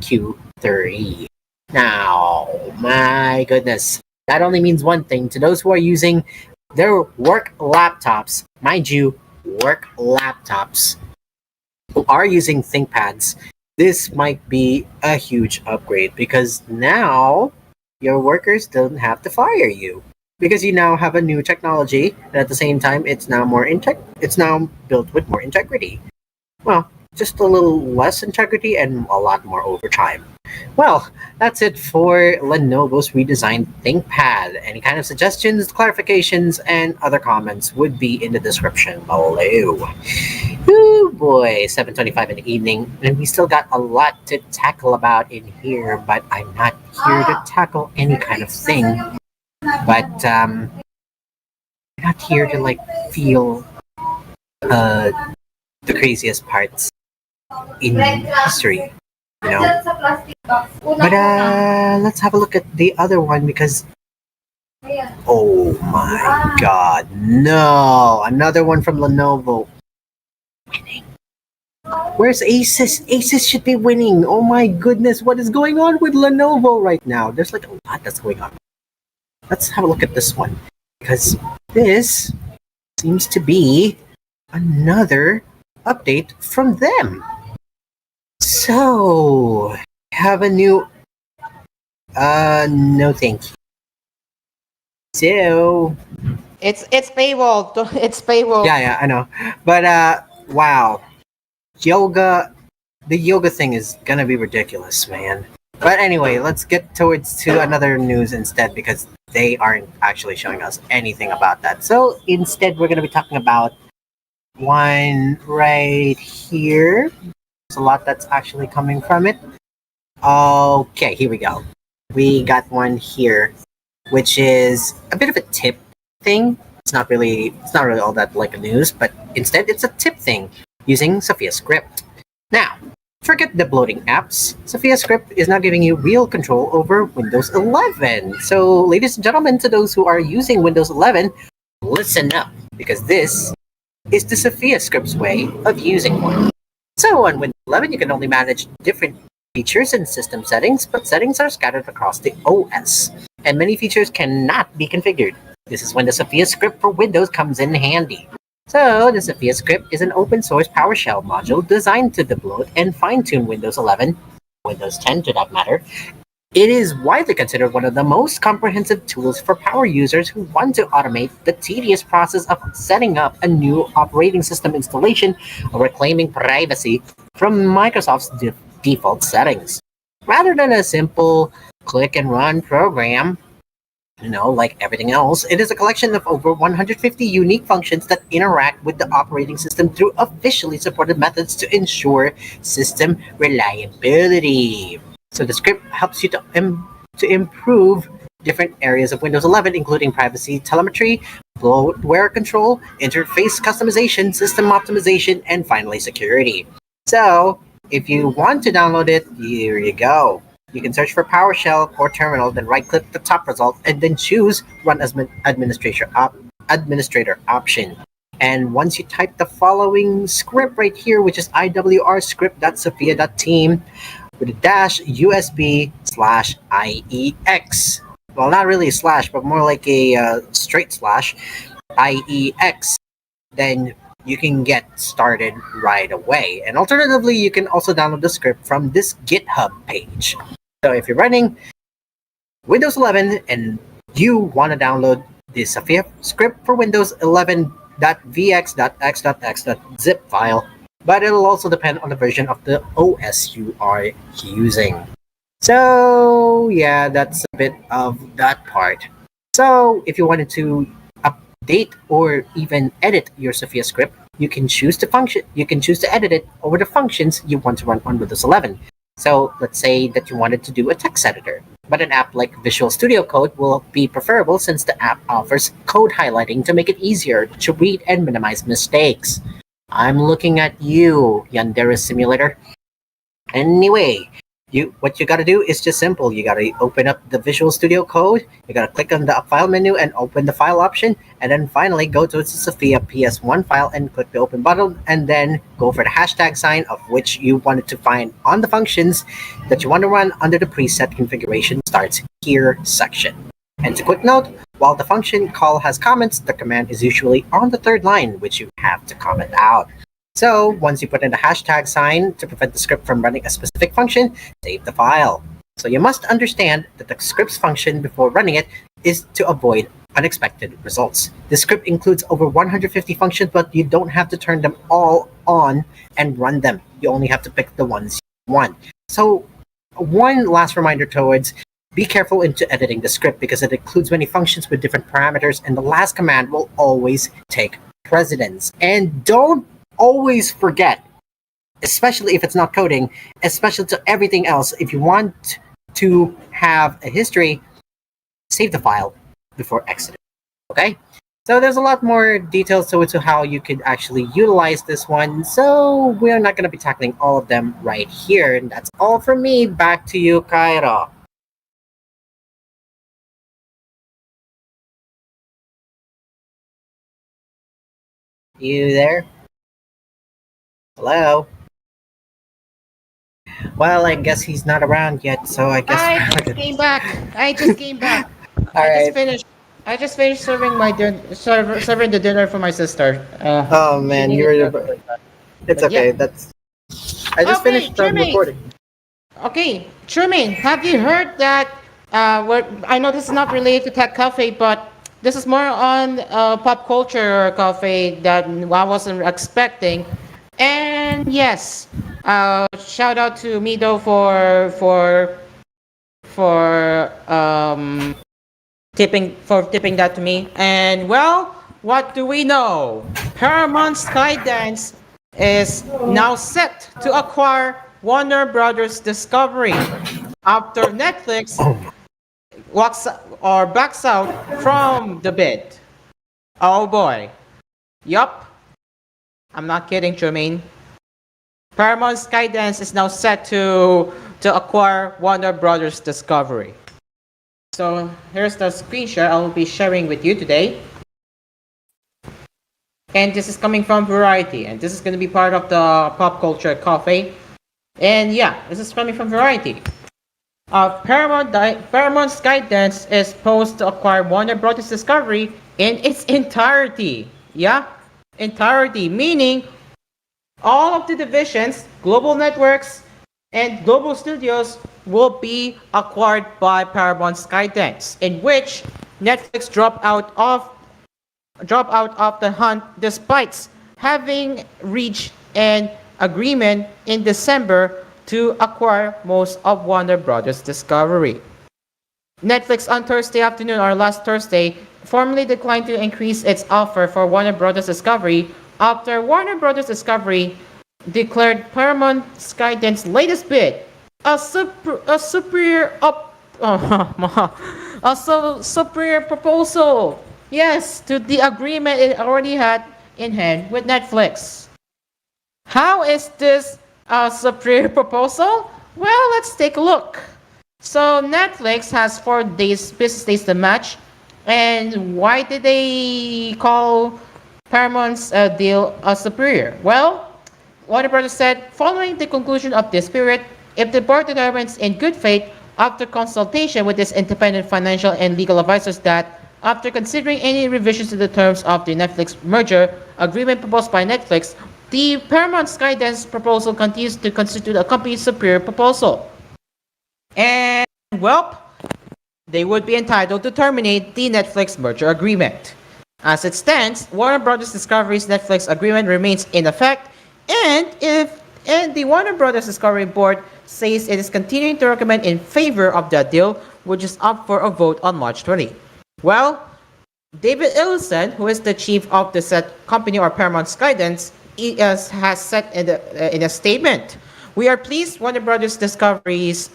Q3. Now, my goodness, that only means one thing. To those who are using their work laptops, mind you, work laptops, who are using ThinkPads, this might be a huge upgrade because now your workers don't have to fire you because you now have a new technology, and at the same time, it's now built with more integrity. Well, just a little less integrity and a lot more overtime. Well, that's it for Lenovo's redesigned ThinkPad. Any kind of suggestions, clarifications, and other comments would be in the description below. Oh boy, 7:25 in the evening, and we still got a lot to tackle about in here, but I'm not here to tackle any kind of thing. But I'm not here to feel the craziest parts in history, you know. But let's have a look at the other one because oh my god, no, another one from Lenovo. Winning. Where's Asus? Asus should be winning. Oh my goodness, what is going on with Lenovo right now? There's a lot that's going on. Let's have a look at this one. because this seems to be another update from them. So, have a new. No, thank you. So, It's paywall. It's paywall. yeah, I know. But, wow. Yoga. The yoga thing is gonna be ridiculous, man. But anyway, let's get towards to another news instead because they aren't actually showing us anything about that. So, instead, we're gonna be talking about one right here. There's a lot that's actually coming from it. Okay, here we go. We got one here, which is a bit of a tip thing. It's not really all that like a news, but instead it's a tip thing using Sophia Script. Now, forget the bloating apps. Sophia Script is now giving you real control over Windows 11. So, ladies and gentlemen, to those who are using Windows 11, listen up because this is the Sophia Script's way of using one. So on Windows 11, you can only manage different features and system settings, but settings are scattered across the OS, and many features cannot be configured. This is when the Sophia script for Windows comes in handy. So the Sophia script is an open source PowerShell module designed to debloat and fine-tune Windows 11, Windows 10 to that matter. It is widely considered one of the most comprehensive tools for power users who want to automate the tedious process of setting up a new operating system installation or reclaiming privacy from Microsoft's default settings. Rather than a simple click and run program, like everything else, it is a collection of over 150 unique functions that interact with the operating system through officially supported methods to ensure system reliability. So the script helps you to improve different areas of Windows 11, including privacy, telemetry, bloatware control, interface customization, system optimization, and finally security. So if you want to download it, here you go. You can search for PowerShell or Terminal, then right-click the top result, and then choose Run as Administrator option. And once you type the following script right here, which is iwrscript.sophia.team, with a dash USB/IEX. Well, not really a slash, but more like a straight slash IEX. Then you can get started right away. And alternatively, you can also download the script from this GitHub page. So if you're running Windows 11 and you want to download the Sophia script for Windows 11.vx.x.x.zip file, but it'll also depend on the version of the OS you are using. So, yeah, that's a bit of that part. So, if you wanted to update or even edit your Sophia script, you can choose to edit it over the functions you want to run on Windows 11. So, let's say that you wanted to do a text editor, but an app like Visual Studio Code will be preferable since the app offers code highlighting to make it easier to read and minimize mistakes. I'm looking at you, Yandere Simulator. Anyway, what you gotta do is just simple. You gotta open up the Visual Studio Code, you gotta click on the file menu and open the file option, and then finally go to the Sophia PS1 file and click the open button, and then go for the hashtag sign of which you wanted to find on the functions that you want to run under the preset configuration starts here section. And a quick note, while the function call has comments, the command is usually on the third line, which you have to comment out. So once you put in the hashtag sign to prevent the script from running a specific function, save the file. So you must understand that the script's function before running it is to avoid unexpected results. The script includes over 150 functions, but you don't have to turn them all on and run them. You only have to pick the ones you want. So one last reminder towards be careful into editing the script because it includes many functions with different parameters, and the last command will always take precedence. And don't always forget, especially if it's not coding, especially to everything else, if you want to have a history, save the file before exiting. Okay? So there's a lot more details to it to how you could actually utilize this one. So we're not going to be tackling all of them right here. And that's all from me. Back to you, Kairo. You there? Hello? Well, I guess he's not around yet, so I guess I just came back. I just came back. All I right. just finished. I just finished serving the dinner for my sister. Oh She man, needed you're to. the. It's But yeah. okay. That's. I just Okay, finished Jermaine. recording. Okay, Truman, have you heard that? I know this is not related to Tech Cafe, but this is more on pop culture cafe that I wasn't expecting. And yes, shout out to Mido for tipping that to me. And well, what do we know? Paramount Skydance is now set to acquire Warner Brothers Discovery after Netflix Oh, walks or backs out from the bid. Oh boy. Yup. I'm not kidding, Jermaine. Paramount Skydance is now set to acquire Warner Brothers Discovery. So here's the screenshot I'll be sharing with you today. And this is coming from Variety, and this is going to be part of the pop culture cafe. And yeah, this is coming from Variety. Paramount Skydance is supposed to acquire Warner Bros. Discovery in its entirety. Yeah, entirety, meaning all of the divisions, global networks, and global studios will be acquired by Paramount Skydance, in which Netflix drop out of the hunt despite having reached an agreement in December to acquire most of Warner Brothers Discovery. Netflix on Thursday afternoon or last Thursday formally declined to increase its offer for Warner Brothers Discovery after Warner Brothers Discovery declared Paramount Skydance's latest bid a superior superior proposal. Yes, to the agreement it already had in hand with Netflix. How is this a superior proposal? Well, let's take a look. So Netflix has 4 days, business days to match. And why did they call Paramount's deal a superior? Well, Warner Brothers said, following the conclusion of this period, if the board determines in good faith, after consultation with its independent financial and legal advisors, that after considering any revisions to the terms of the Netflix merger agreement proposed by Netflix, the Paramount Skydance proposal continues to constitute a company's superior proposal. And, well, they would be entitled to terminate the Netflix merger agreement. As it stands, Warner Brothers Discovery's Netflix agreement remains in effect, and the Warner Brothers Discovery board says it is continuing to recommend in favor of that deal, which is up for a vote on March 20. Well, David Ellison, who is the chief of the said company or Paramount Skydance, has said in a statement, "We are pleased Warner Brothers Discovery's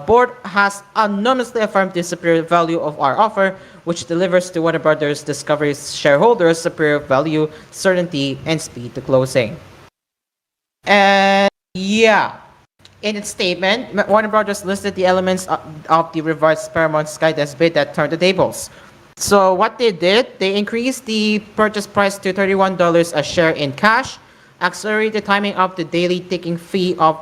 board has unanimously affirmed the superior value of our offer, which delivers to Warner Brothers Discovery's shareholders superior value, certainty, and speed to closing." And yeah, in its statement, Warner Brothers listed the elements of the revised Paramount Skydance bid that turned the tables. So what they did, they increased the purchase price to $31 a share in cash, accelerated the timing of the daily ticking fee of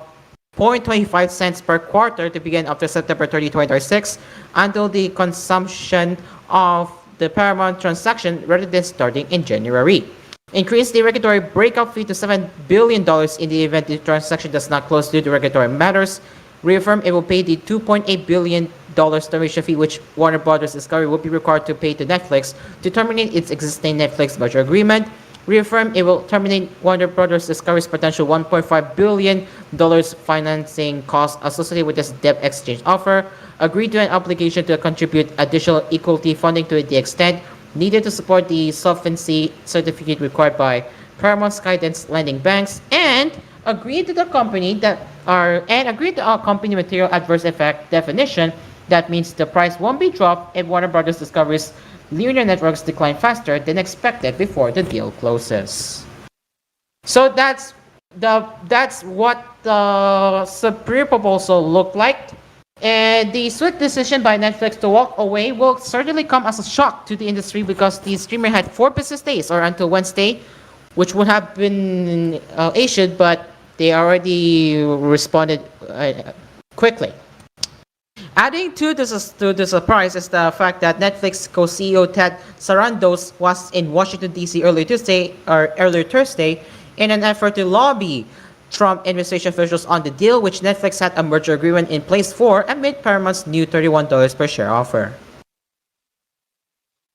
0.25 cents per quarter to begin after September 30, 2026, until the consumption of the Paramount transaction rather than starting in January. Increase the regulatory breakup fee to $7 billion in the event the transaction does not close due to regulatory matters. Reaffirm it will pay the $2.8 billion termination fee which Warner Brothers Discovery will be required to pay to Netflix to terminate its existing Netflix merger agreement. Reaffirm it will terminate Warner Brothers Discovery's potential $1.5 billion financing costs associated with this debt exchange offer. Agree to an obligation to contribute additional equity funding to the extent needed to support the solvency certificate required by Paramount Skydance lending banks, and agree to the company material adverse effect definition. That means the price won't be dropped if Warner Brothers Discovery's linear networks decline faster than expected before the deal closes. So that's what the superior proposal looked like. And the swift decision by Netflix to walk away will certainly come as a shock to the industry because the streamer had 4 business days or until Wednesday, which would have been issued, but they already responded quickly. Adding to the surprise is the fact that Netflix co-CEO Ted Sarandos was in Washington D.C. Earlier Thursday in an effort to lobby Trump administration officials on the deal, which Netflix had a merger agreement in place for amid Paramount's new $31 per share offer.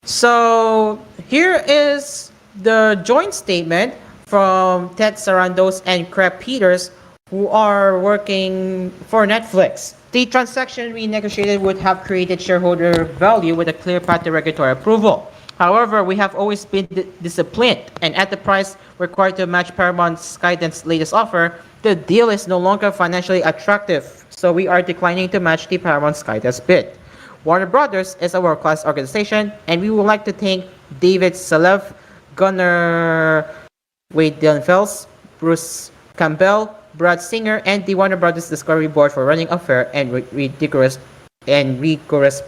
So here is the joint statement from Ted Sarandos and Craig Peters, who are working for Netflix. The transaction we negotiated would have created shareholder value with a clear path to regulatory approval. However, we have always been disciplined, and at the price required to match Paramount's Skyden's latest offer, the deal is no longer financially attractive. So we are declining to match the Paramount Skydance bid. Warner Brothers is a world-class organization, and we would like to thank David Salev, Gunnar Wade Fels, Bruce Campbell, Brad Singer, and the Warner Brothers Discovery Board for running a fair and rigorous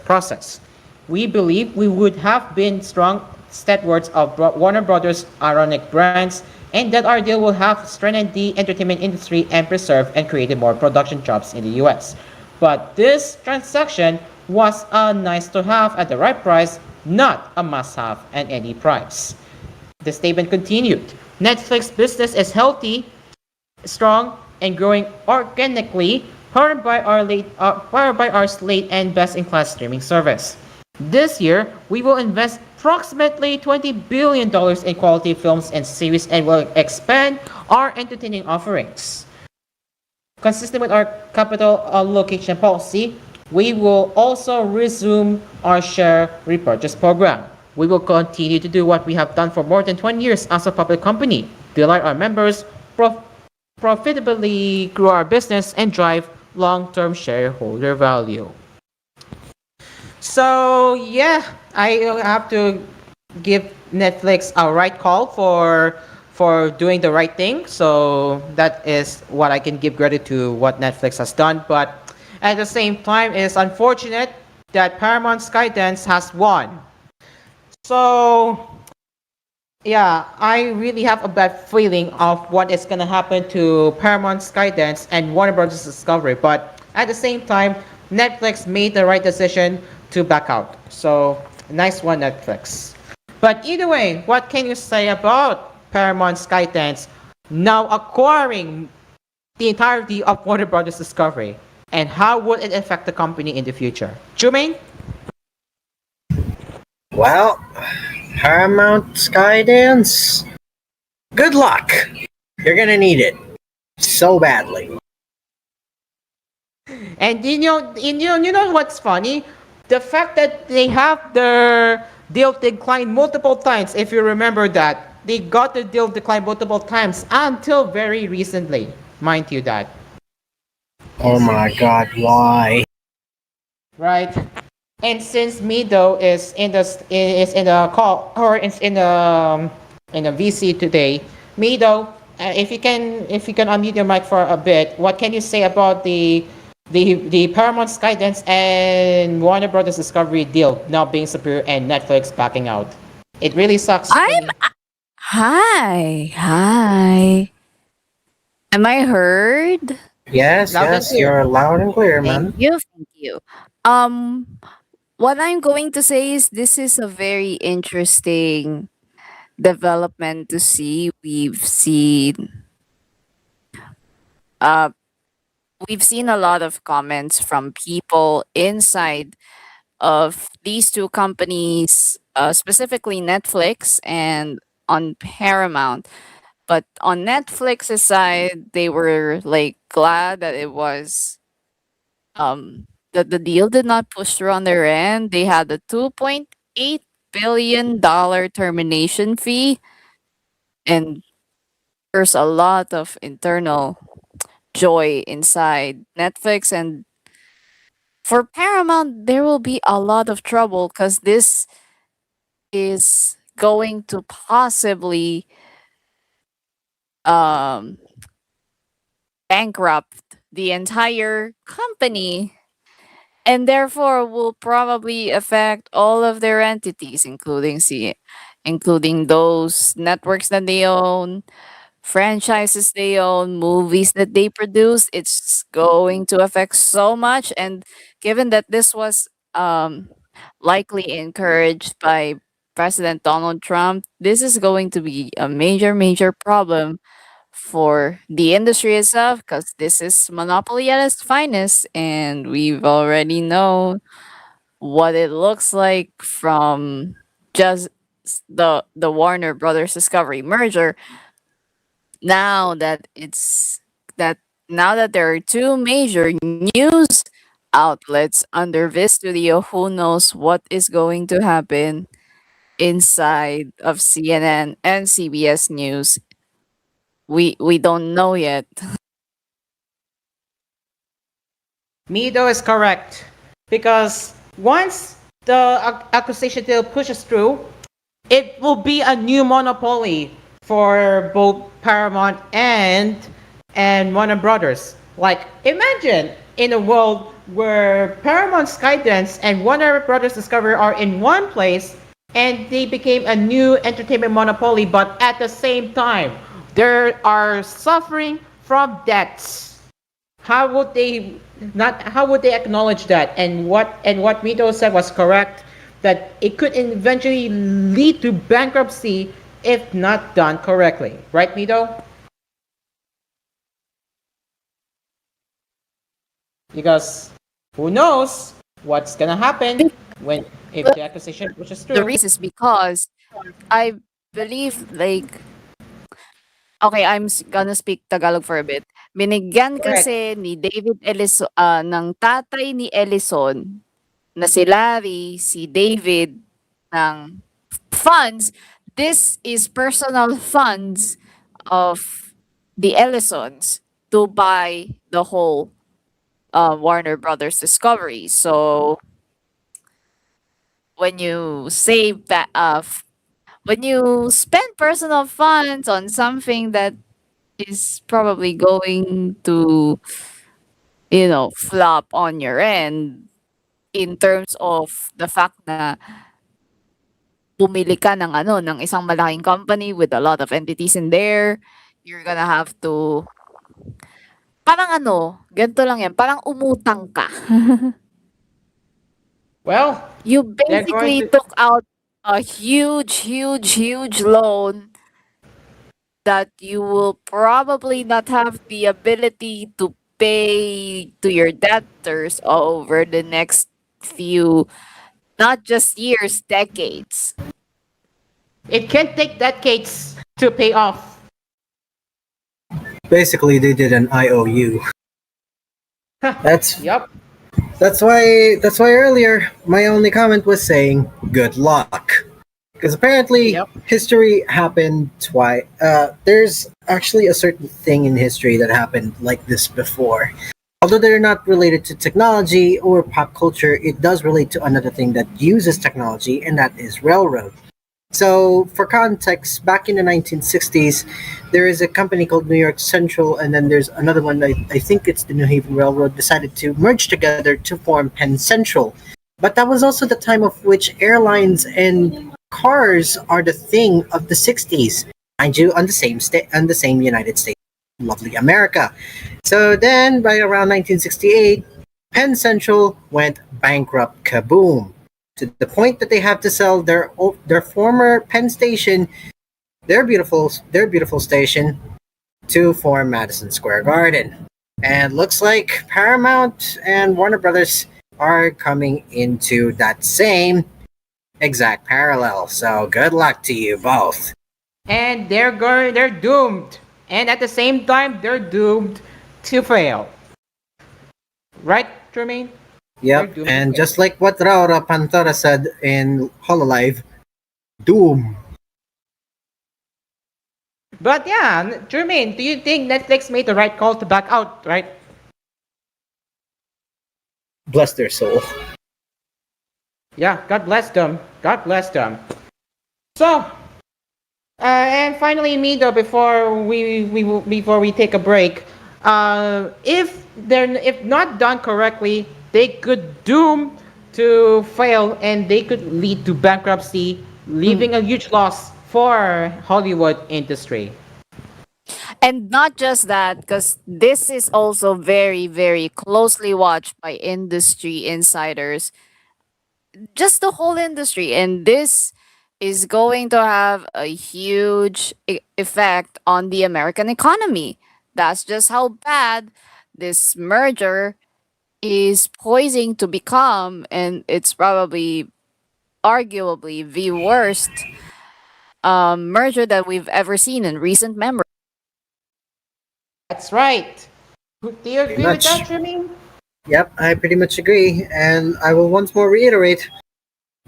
process. We believe we would have been strong stewards of Warner Brothers' ironic brands, and that our deal will have strengthened the entertainment industry and preserved and created more production jobs in the US. But this transaction was a nice to have at the right price, not a must have at any price. The statement continued. Netflix business is healthy, strong, and growing organically, powered by our slate and best-in-class streaming service. This year, we will invest approximately $20 billion in quality films and series and will expand our entertaining offerings. Consistent with our capital allocation policy, we will also resume our share repurchase program. We will continue to do what we have done for more than 20 years as a public company, delight our members, profitably grow our business, and drive long-term shareholder value. So yeah, I have to give Netflix a right call for doing the right thing. So that is what I can give credit to what Netflix has done. But at the same time, it's unfortunate that Paramount Skydance has won. So yeah, I really have a bad feeling of what is gonna happen to Paramount Skydance and Warner Bros. Discovery. But at the same time, Netflix made the right decision to back out. So nice one, Netflix. But either way, what can you say about Paramount Skydance now acquiring the entirety of Warner Bros. Discovery? And how would it affect the company in the future? Jumaine? Well, Paramount Skydance, good luck. You're gonna need it so badly. And you know what's funny? The fact that they have their deal declined multiple times. If you remember that, they got the deal declined multiple times until very recently, mind you that, Oh my god, why? right? And since Mido is in the call or is in the VC today, Mido, if you can unmute your mic for a bit, what can you say about the Paramount Skydance and Warner Brothers Discovery deal not being superior and Netflix backing out? It really sucks. I'm Hi. Hi. Am I heard? Yes, Loud and yes, clear. you're loud and clear, Thank man. you. Thank you. Um what I'm going to say is this is a very interesting development to see. Uh we've seen a lot of comments from people inside of these two companies, specifically Netflix and on Paramount. But on Netflix's side, they were like glad that it was that the deal did not push through on their end. They had a $2.8 billion termination fee, and there's a lot of internal joy inside Netflix. And for Paramount, there will be a lot of trouble because this is going to possibly um bankrupt the entire company, and therefore will probably affect all of their entities, including those networks that they own, franchises they own, movies that they produce. It's going to affect so much. And given that this was likely encouraged by President Donald Trump, this is going to be a major, major problem for the industry itself because this is monopoly at its finest, and we've already know what it looks like from just the Warner Brothers Discovery merger. Now that it's that now that there are two major news outlets under this studio, who knows what is going to happen inside of CNN and CBS News. We don't know yet. Mido is correct. Because once the acquisition deal pushes through, it will be a new monopoly for both Paramount and Warner Brothers. Like imagine in a world where Paramount Skydance and Warner Brothers Discovery are in one place and they became a new entertainment monopoly, but at the same time they are suffering from debts. How would they not how would they acknowledge that? And what Mito said was correct, that it could eventually lead to bankruptcy if not done correctly, right, Mito? Because who knows what's gonna happen when if But the acquisition pushes the through. reason is because I believe like okay, gonna speak Tagalog for a bit. Binigyan Correct. kasi ni David Ellison, ng tatay ni Ellison na si Larry, si David ng funds. This is personal funds of the Ellisons to buy the whole Warner Brothers Discovery. So when you save that when you spend personal funds on something that is probably going to flop on your end in terms of the fact na bumili ka ng ng isang malaking company with a lot of entities in there, you're gonna have to parang ganito lang yan, parang umutang ka. Well, You they're going basically to took out a huge, huge, huge loan that you will probably not have the ability to pay to your debtors over the next few, not just years, decades. it can take decades to pay off. Basically, they did an IOU. That's Yep. that's why earlier my only comment was saying good luck. Because apparently Yep. history happened twice. There's actually a certain thing in history that happened like this before. Although they're not related to technology or pop culture, it does relate to another thing that uses technology, and that is railroad. So, for context, back in the 1960s, there is a company called New York Central, and then there's another one, I think it's the New Haven Railroad, decided to merge together to form Penn Central. But that was also the time of which airlines and cars are the thing of the 60s. Mind you, on the same United States, lovely America. So then, by around 1968, Penn Central went bankrupt, kaboom, to the point that they have to sell their former Penn station, their beautiful station, to form Madison Square Garden. And looks like Paramount and Warner Brothers are coming into that same exact parallel. So good luck to you both. And they're doomed. And at the same time, they're doomed to fail. Right, Jermaine? They're Yep, doomed to and fail. just like what Raura Pantora said in Hololive, Doom. But yeah, Jermaine, do you think Netflix made the right call to back out, right? Bless their soul. Yeah, God bless them. God bless them. So, and finally, Mido, before we take a break, if not done correctly, they could doom to fail and they could lead to bankruptcy, leaving a huge loss for Hollywood industry. And not just that, because this is also very, very closely watched by industry insiders, just the whole industry. And this is going to have a huge effect on the American economy. That's just how bad this merger is poising to become. And it's probably, arguably, the worst merger that we've ever seen in recent memory. That's right. Do you Pretty agree with that, much. Jermaine? Yep, I pretty much agree, and I will once more reiterate: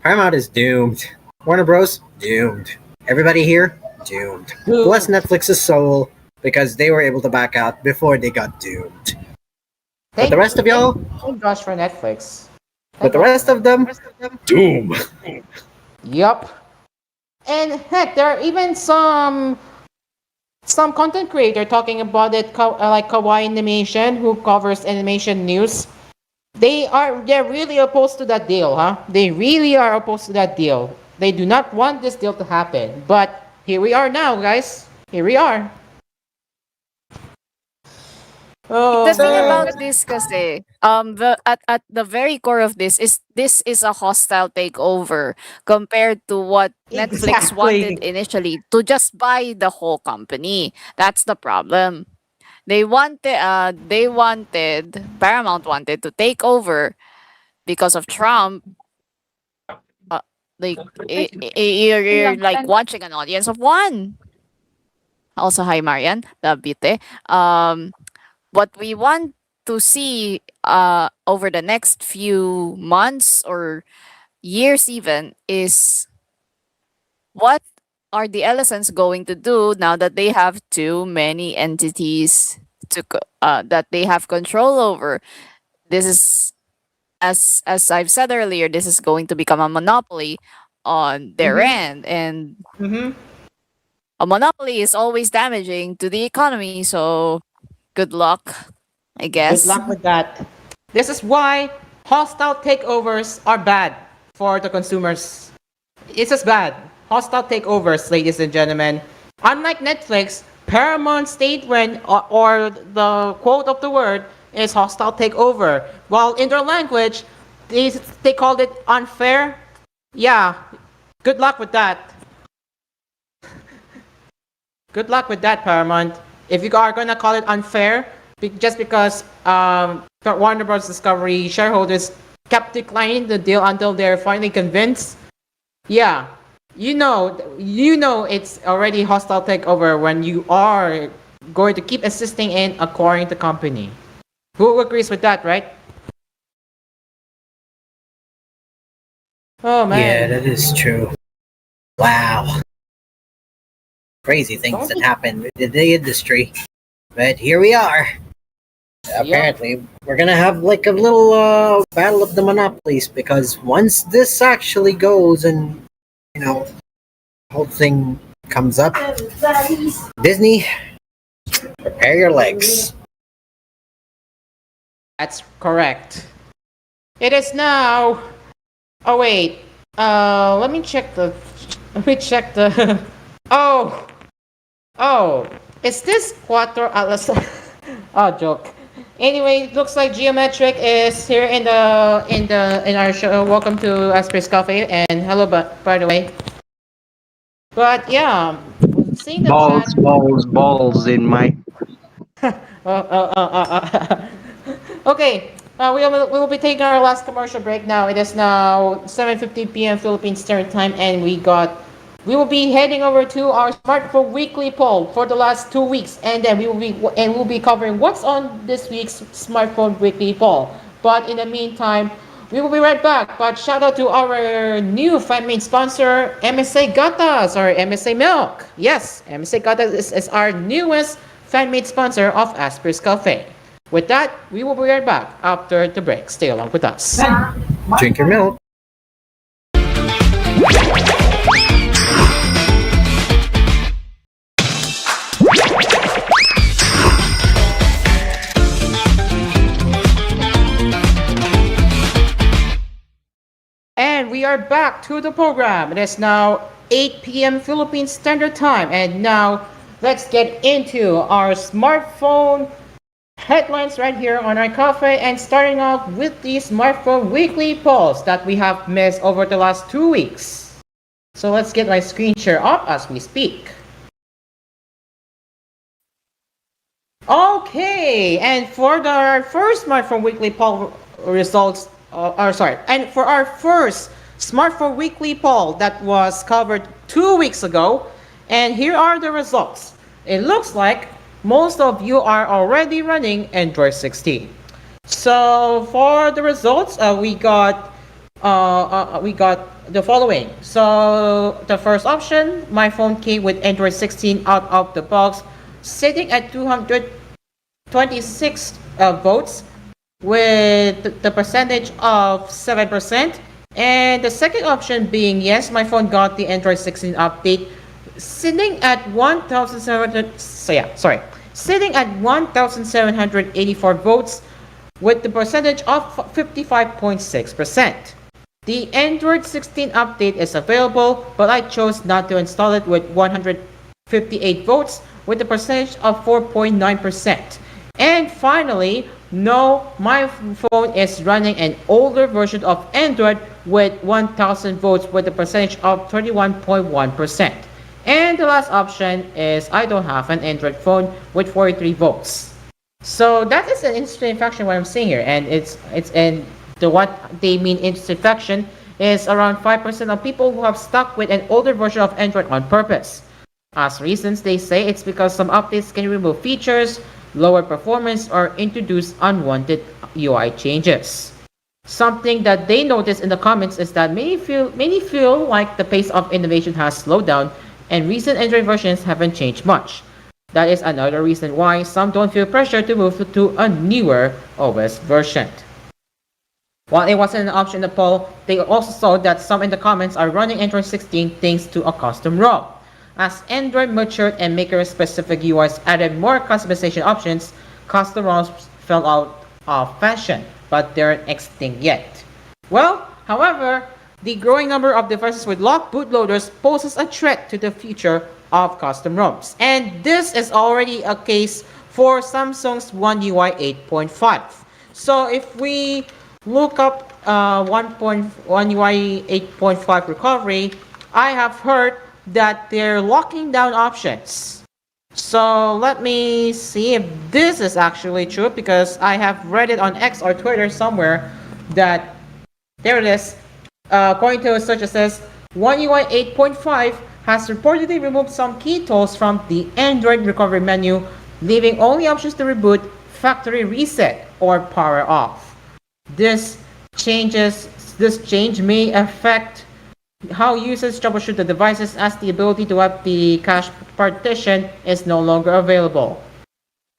Paramount is doomed. Warner Bros. Doomed. Everybody here doomed. Bless Boom. Netflix's soul because they were able to back out before they got doomed. But the Thank, rest of thank, y'all, thank gosh for Netflix. but Thank the gosh for rest of them, Netflix. doom. Yup. And heck, there are even some content creator talking about it, like Kawaii Animation, who covers animation news. They're really opposed to that deal, huh? They really are opposed to that deal. They do not want this deal to happen. But here we are now, guys. Here we are. The Oh thing man. about this kasi, at the very core of this is a hostile takeover compared to what Netflix wanted Exactly. initially, to just buy the whole company. That's the problem. They wanted Paramount wanted to take over because of Trump. Uh, like you're like watching an audience of one. Also, hi Marian, the beauty. What we want to see over the next few months or years even is what are the LSNs going to do now that they have too many entities that they have control over. This is, as I've said earlier, this is going to become a monopoly on their Mm-hmm. end, and Mm-hmm. a monopoly is always damaging to the economy. So good luck, I Good guess. luck with that. This is why hostile takeovers are bad for the consumers. It's just bad. Hostile takeovers, ladies and gentlemen. Unlike Netflix, Paramount statement or the quote of the word is hostile takeover. While in their language, they called it unfair. Yeah, good luck with that. Good luck with that, Paramount. If you are gonna call it unfair, just because Warner Bros. Discovery shareholders kept declining the deal until they're finally convinced, yeah, you know it's already hostile takeover when you are going to keep insisting in acquiring the company. Who agrees with that, right? Oh Yeah, man. that is true. Wow, crazy things Don't that be. happen in the industry. But here we are. Yep. Apparently, we're gonna have like a little battle of the monopolies because once this actually goes and whole thing comes up, Disney, prepare your legs. That's correct. It is now. Oh wait. Let me check the. Let me check the. Oh. Oh. Is this Quattro Alas? Oh, joke. Anyway, looks like Geometric is here in our show. Welcome to Asper's Cafe and hello, by the way. But yeah, seeing the chat. Balls, balls, balls in my. Okay, we will be taking our last commercial break now. It is now 7:50 p.m. Philippine Standard Time, and we will be heading over to our smartphone weekly poll for the last 2 weeks, and then we'll be covering what's on this week's smartphone weekly poll. But in the meantime, we will be right back. But shout out to our new fan made sponsor, MSA Gatas or MSA Milk. Yes, MSA Gatas is our newest fan made sponsor of Asper's Cafe. With that, we will be right back after the break. Stay along with us. Drink your milk. And we are back to the program. It is now 8 p.m. Philippine Standard Time. And now let's get into our smartphone headlines right here on our cafe, and starting off with the smartphone weekly polls that we have missed over the last 2 weeks. So let's get my screen share up as we speak. Okay, and for our first smartphone weekly poll results, and for our first smartphone weekly poll that was covered 2 weeks ago, and here are the results. It looks like most of you are already running Android 16. So for the results, we got the following. So the first option, my phone came with Android 16 out of the box, sitting at 226 votes with the percentage of 7%. And the second option being yes, my phone got the Android 16 update, sitting at 1,784 votes with the percentage of 55.6%. The Android 16 update is available, but I chose not to install it with 158 votes with the percentage of 4.9%. And finally, no, my phone is running an older version of Android with 1,000 votes with a percentage of 31.1%. And the last option is I don't have an Android phone with 43 votes. So that is an interesting faction what I'm seeing here, and it's what they mean interesting faction is around 5% of people who have stuck with an older version of Android on purpose. As reasons, they say it's because some updates can remove features, lower performance, or introduce unwanted UI changes. Something that they notice in the comments is that many feel like the pace of innovation has slowed down and recent Android versions haven't changed much. That is another reason why some don't feel pressure to move to a newer OS version. While it wasn't an option in the poll, they also saw that some in the comments are running Android 16 thanks to a custom ROM. As Android matured and maker-specific UIs added more customization options, custom ROMs fell out of fashion, but they're extinct yet. Well, however, the growing number of devices with locked bootloaders poses a threat to the future of custom ROMs. And this is already a case for Samsung's One UI 8.5. So if we look up One UI 8.5 recovery, I have heard that they're locking down options. So let me see if this is actually true, because I have read it on X or Twitter somewhere that there it is. According to a search, it says One UI 8.5 has reportedly removed some key tools from the Android recovery menu, leaving only options to reboot, factory reset, or power off. This change may affect how users troubleshoot the devices, as the ability to have the cache partition is no longer available.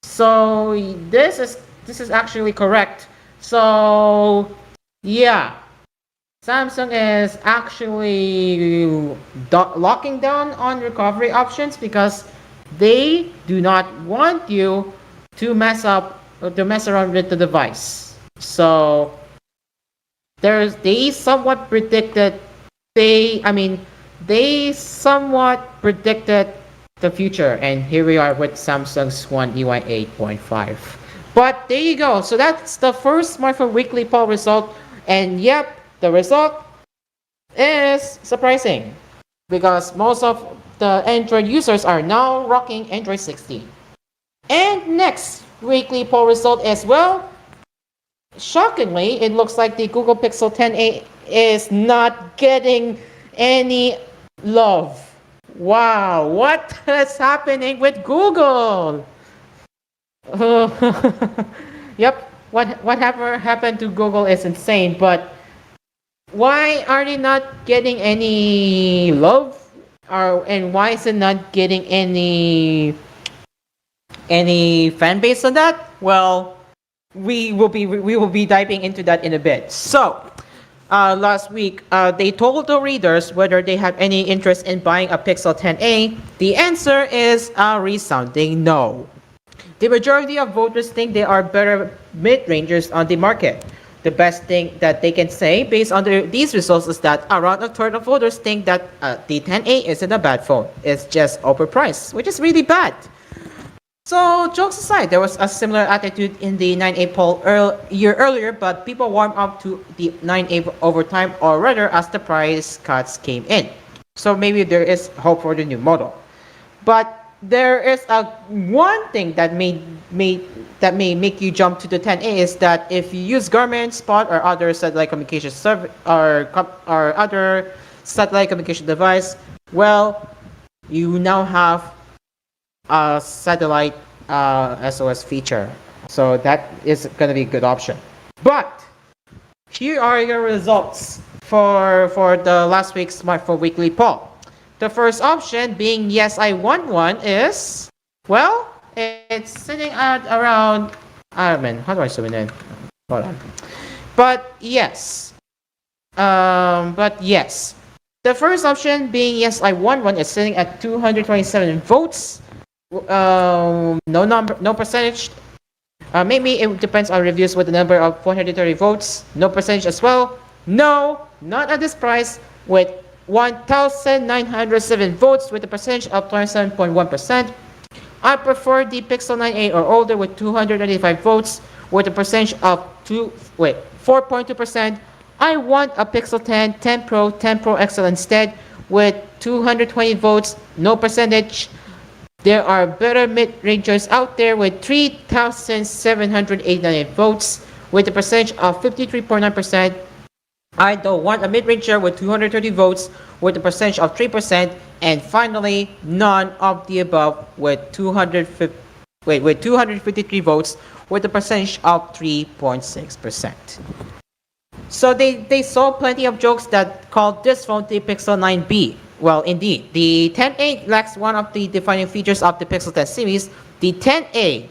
So this is actually correct. So yeah, Samsung is actually locking down on recovery options because they do not want you to mess around with the device. So they somewhat predicted the future, and here we are with Samsung's One UI 8.5. But there you go. So that's the first smartphone weekly poll result, and yep, the result is surprising because most of the Android users are now rocking Android 16. And next weekly poll result as well, shockingly, it looks like the Google Pixel 10a is not getting any love. Wow, what is happening with Google? Yep, whatever happened to Google is insane, but why are they not getting any love? And why is it not getting any fan base on that? Well, we will be diving into that in a bit. So last week, they told the readers whether they have any interest in buying a Pixel 10a. The answer is a resounding no. The majority of voters think they are better mid-rangers on the market. The best thing that they can say based on these results is that around a third of voters think that the 10A isn't a bad phone. It's just overpriced, which is really bad. So, jokes aside, there was a similar attitude in the 9A poll year earlier, but people warmed up to the 9A over time, or rather, as the price cuts came in. So maybe there is hope for the new model. But there is a one thing that may make you jump to the 10A is that if you use Garmin, Spot, or other satellite communication or other satellite communication device, well, you now have a satellite SOS feature. So that is going to be a good option. But here are your results for the last week's Smartphone Weekly poll. The first option being yes, I want one is, well, it's sitting at around, I mean, how do I zoom in? Hold on. But yes. The first option being yes, I want one is sitting at 227 votes. No percentage. Maybe it depends on reviews with the number of 430 votes. No percentage as well. No, not at this price with 1,907 votes with a percentage of 27.1%. I prefer the Pixel 9a or older with 295 votes with a percentage of 4.2%. I want a Pixel 10, 10 Pro, 10 Pro XL instead with 220 votes, no percentage. There are better mid-rangers out there with 3,789 votes with a percentage of 53.9%. I don't want a mid-ranger with 230 votes with a percentage of 3%. And finally, none of the above with 253 votes with a percentage of 3.6%. So they saw plenty of jokes that called this phone the Pixel 9B. Well, indeed, the 10A lacks one of the defining features of the Pixel 10 series. The 10A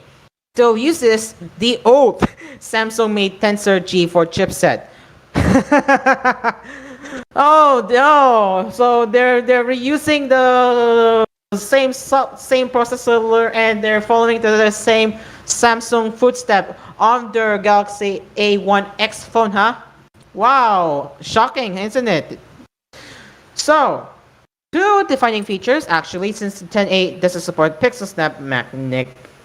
still uses the old Samsung-made Tensor G4 chipset. Oh no! So they're reusing the same processor and they're following the same Samsung footstep on their Galaxy A1X phone, huh? Wow, shocking, isn't it? So, two defining features actually, since the 10A doesn't support Pixel Snap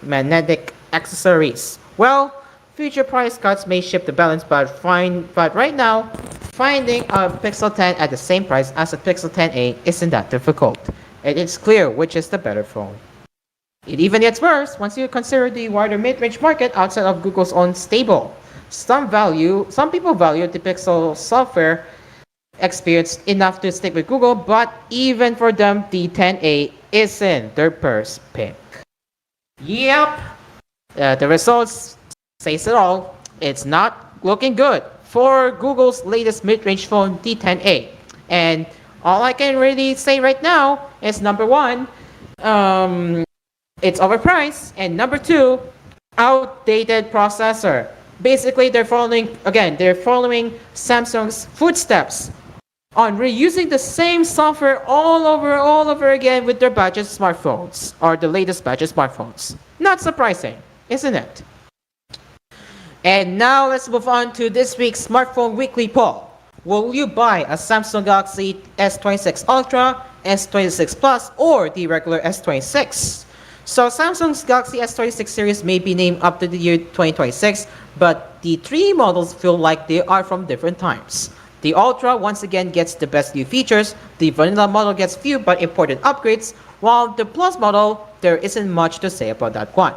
magnetic accessories. Well, future price cuts may shift the balance, but right now, finding a Pixel 10 at the same price as a Pixel 10a isn't that difficult. And it's clear which is the better phone. It even gets worse once you consider the wider mid-range market outside of Google's own stable. Some people value the Pixel software experience enough to stick with Google, but even for them, the 10a isn't their first pick. Yep, the results says it all. It's not looking good for Google's latest mid-range phone, the 10a. And all I can really say right now is number one, it's overpriced, and number two, outdated processor. Basically, they're following Samsung's footsteps on reusing the same software all over again with their budget smartphones, or the latest budget smartphones. Not surprising, isn't it? And now let's move on to this week's Smartphone Weekly poll. Will you buy a Samsung Galaxy S26 Ultra, S26 Plus, or the regular S26? So Samsung's Galaxy S26 series may be named up to the year 2026, but the three models feel like they are from different times. The Ultra once again gets the best new features, the vanilla model gets few but important upgrades, while the Plus model, there isn't much to say about that one.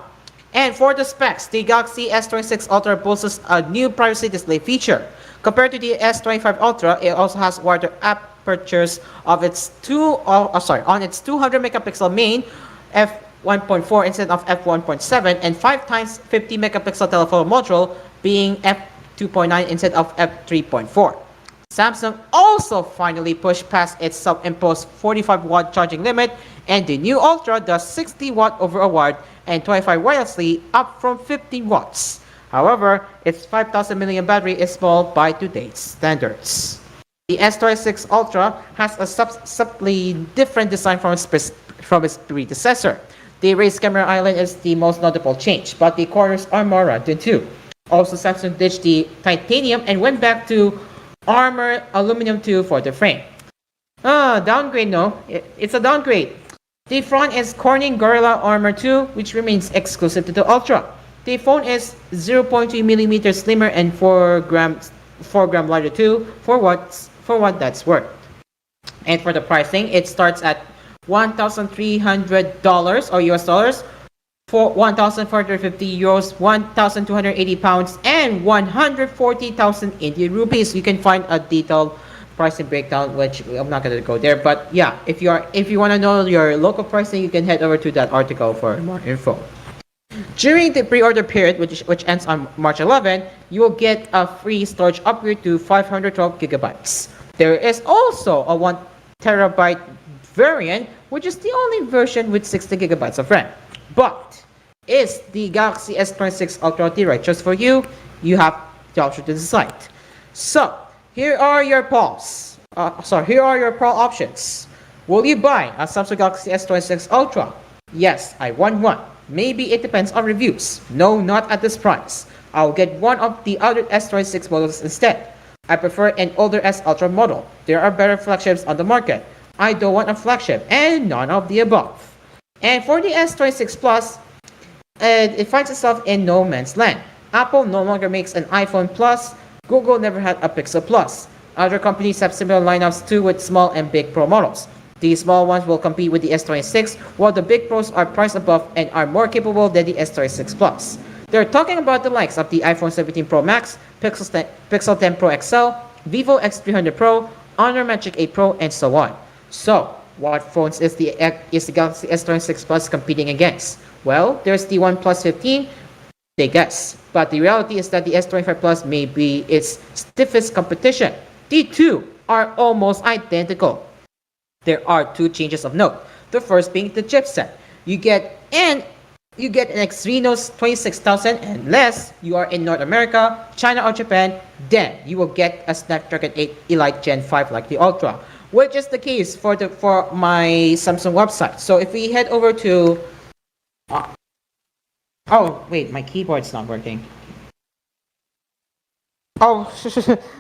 And for the specs, the Galaxy S26 Ultra boasts a new privacy display feature. Compared to the S25 Ultra, it also has wider apertures of its on its 200 megapixel main f1.4 instead of f1.7 and 5 times 50 megapixel telephoto module being f2.9 instead of f3.4. Samsung also finally pushed past its self-imposed 45-watt charging limit, and the new Ultra does 60 watt over a wired and 25 wirelessly, up from 15 watts. However, its 5,000 mAh battery is small by today's standards. The S26 Ultra has a subtly different design from its predecessor. The raised camera island is the most notable change, but the corners are more rounded too. Also, Samsung ditched the titanium and went back to armor aluminum too for the frame. Downgrade, no. It's a downgrade. The front is Corning Gorilla Armor 2, which remains exclusive to the Ultra. The phone is 0.3 millimeters slimmer and 4 gram lighter too, for what that's worth. And for the pricing, it starts at $1,300 or US dollars, for 1,450 euros, 1,280 pounds, and 140,000 Indian rupees. You can find a detailed pricing breakdown, which I'm not gonna go there. But yeah, if you want to know your local pricing, you can head over to that article for more info. During the pre-order period, which ends on March 11, you will get a free storage upgrade to 512 gigabytes. There is also a 1 terabyte variant, which is the only version with 60 gigabytes of RAM. But is the Galaxy S26 Ultra the right choice for you? You have the option to decide. So here are your polls. Here are your poll options. Will you buy a Samsung Galaxy S26 Ultra? Yes, I want one. Maybe it depends on reviews. No, not at this price. I'll get one of the other S26 models instead. I prefer an older S Ultra model. There are better flagships on the market. I don't want a flagship, and none of the above. And for the S26 Plus, it finds itself in no man's land. Apple no longer makes an iPhone Plus. Google never had a Pixel Plus. Other companies have similar lineups too with small and big Pro models. The small ones will compete with the S26, while the big Pros are priced above and are more capable than the S26 Plus. They're talking about the likes of the iPhone 17 Pro Max, Pixel 10 Pro XL, Vivo X300 Pro, Honor Magic 8 Pro, and so on. So, what phones is the Galaxy S26 Plus competing against? Well, there's the OnePlus 15, they guess. But the reality is that the S25 Plus may be its stiffest competition. The two are almost identical. There are two changes of note. The first being the chipset. You get an Exynos 26000 unless you are in North America, China, or Japan. Then you will get a Snapdragon 8 Elite Gen 5 like the Ultra, which is the case for my Samsung website. So if we head over to oh wait, my keyboard's not working. Oh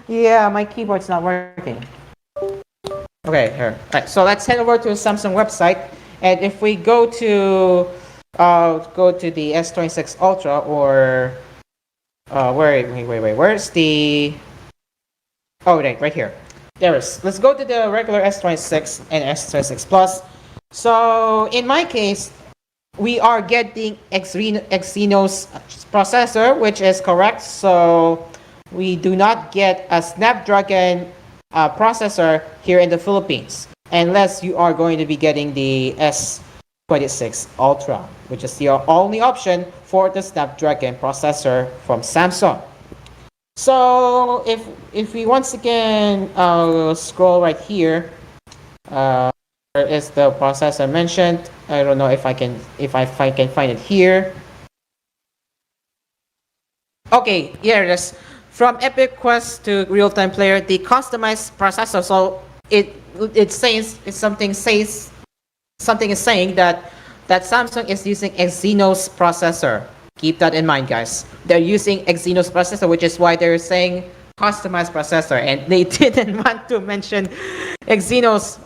yeah, my keyboard's not working. Okay, here. Right, so let's head over to the Samsung website, and if we go to the S26 Ultra, or where's the, oh right here. There is. Let's go to the regular S26 and S26 Plus. So in my case, we are getting Exynos processor, which is correct. So we do not get a Snapdragon processor here in the Philippines, unless you are going to be getting the S26 Ultra, which is the only option for the Snapdragon processor from Samsung. So if we once again scroll right here, where is the processor mentioned? I don't know if I can find it here. Okay, here it is. From Epic Quest to Real-Time Player, the customized processor. So it says something is saying that Samsung is using Exynos processor. Keep that in mind, guys. They're using Exynos processor, which is why they're saying customized processor, and they didn't want to mention Exynos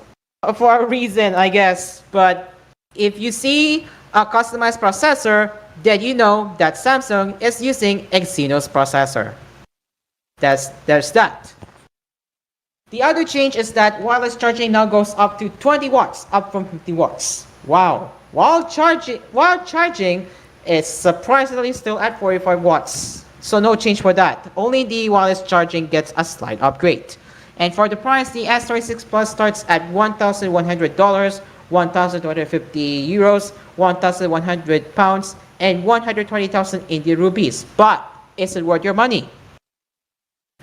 for a reason, I guess. But if you see a customized processor, then you know that Samsung is using Exynos processor. There's that. The other change is that wireless charging now goes up to 20 watts, up from 50 watts. Wow. While charging, it's surprisingly still at 45 watts. So no change for that. Only the wireless charging gets a slight upgrade. And for the price, the S26 Plus starts at $1,100, 1,250 euros, 1,100 pounds, and 120,000 Indian rupees. But is it worth your money?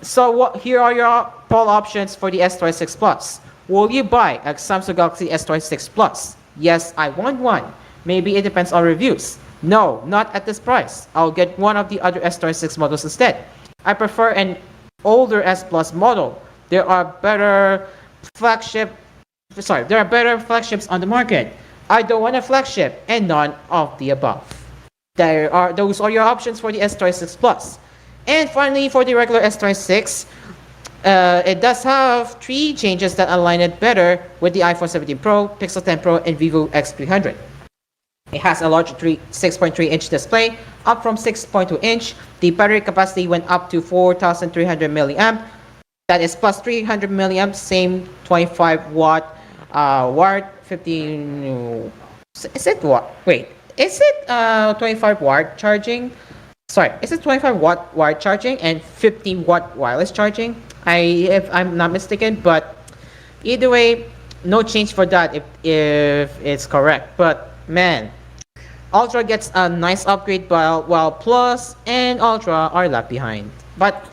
So here are your poll options for the S26 Plus. Will you buy a Samsung Galaxy S26 Plus? Yes, I want one. Maybe it depends on reviews. No, not at this price. I'll get one of the other S26 models instead. I prefer an older S Plus model. There are better flagships on the market. I don't want a flagship, and none of the above. Those are your options for the S26 Plus. And finally, for the regular S26, it does have three changes that align it better with the iPhone 17 Pro, Pixel 10 Pro, and Vivo X300. It has a larger 6.3-inch display, up from 6.2 inch. The battery capacity went up to 4,300 milliamp. That is plus 300 milliamp, same 25 watt wired, 15. Is it what? Wait, is it 25 watt charging? Sorry, is it 25 watt wired charging and 15 watt wireless charging? If I'm not mistaken, but either way, no change for that if it's correct. But man, Ultra gets a nice upgrade while Plus and Ultra are left behind. But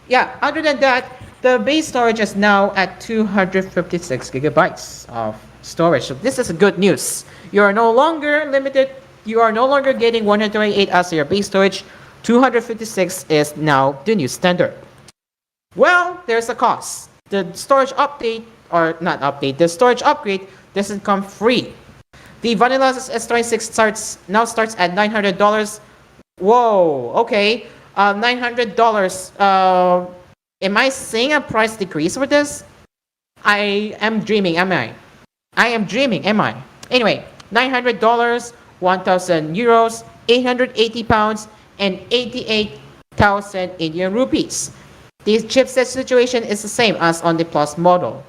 yeah, other than that, the base storage is now at 256 gigabytes of storage. So this is good news. You are no longer limited. You are no longer getting 128 as your base storage. 256 is now the new standard. Well, there's a cost. The storage update, or not update, the storage upgrade doesn't come free. The vanilla S26 now starts at $900. Whoa, okay. $900. Am I seeing a price decrease for this? I am dreaming, am I? I am dreaming, am I? Anyway, $900, 1,000 euros, 880 pounds, and 88,000 Indian rupees. The chipset situation is the same as on the Plus model.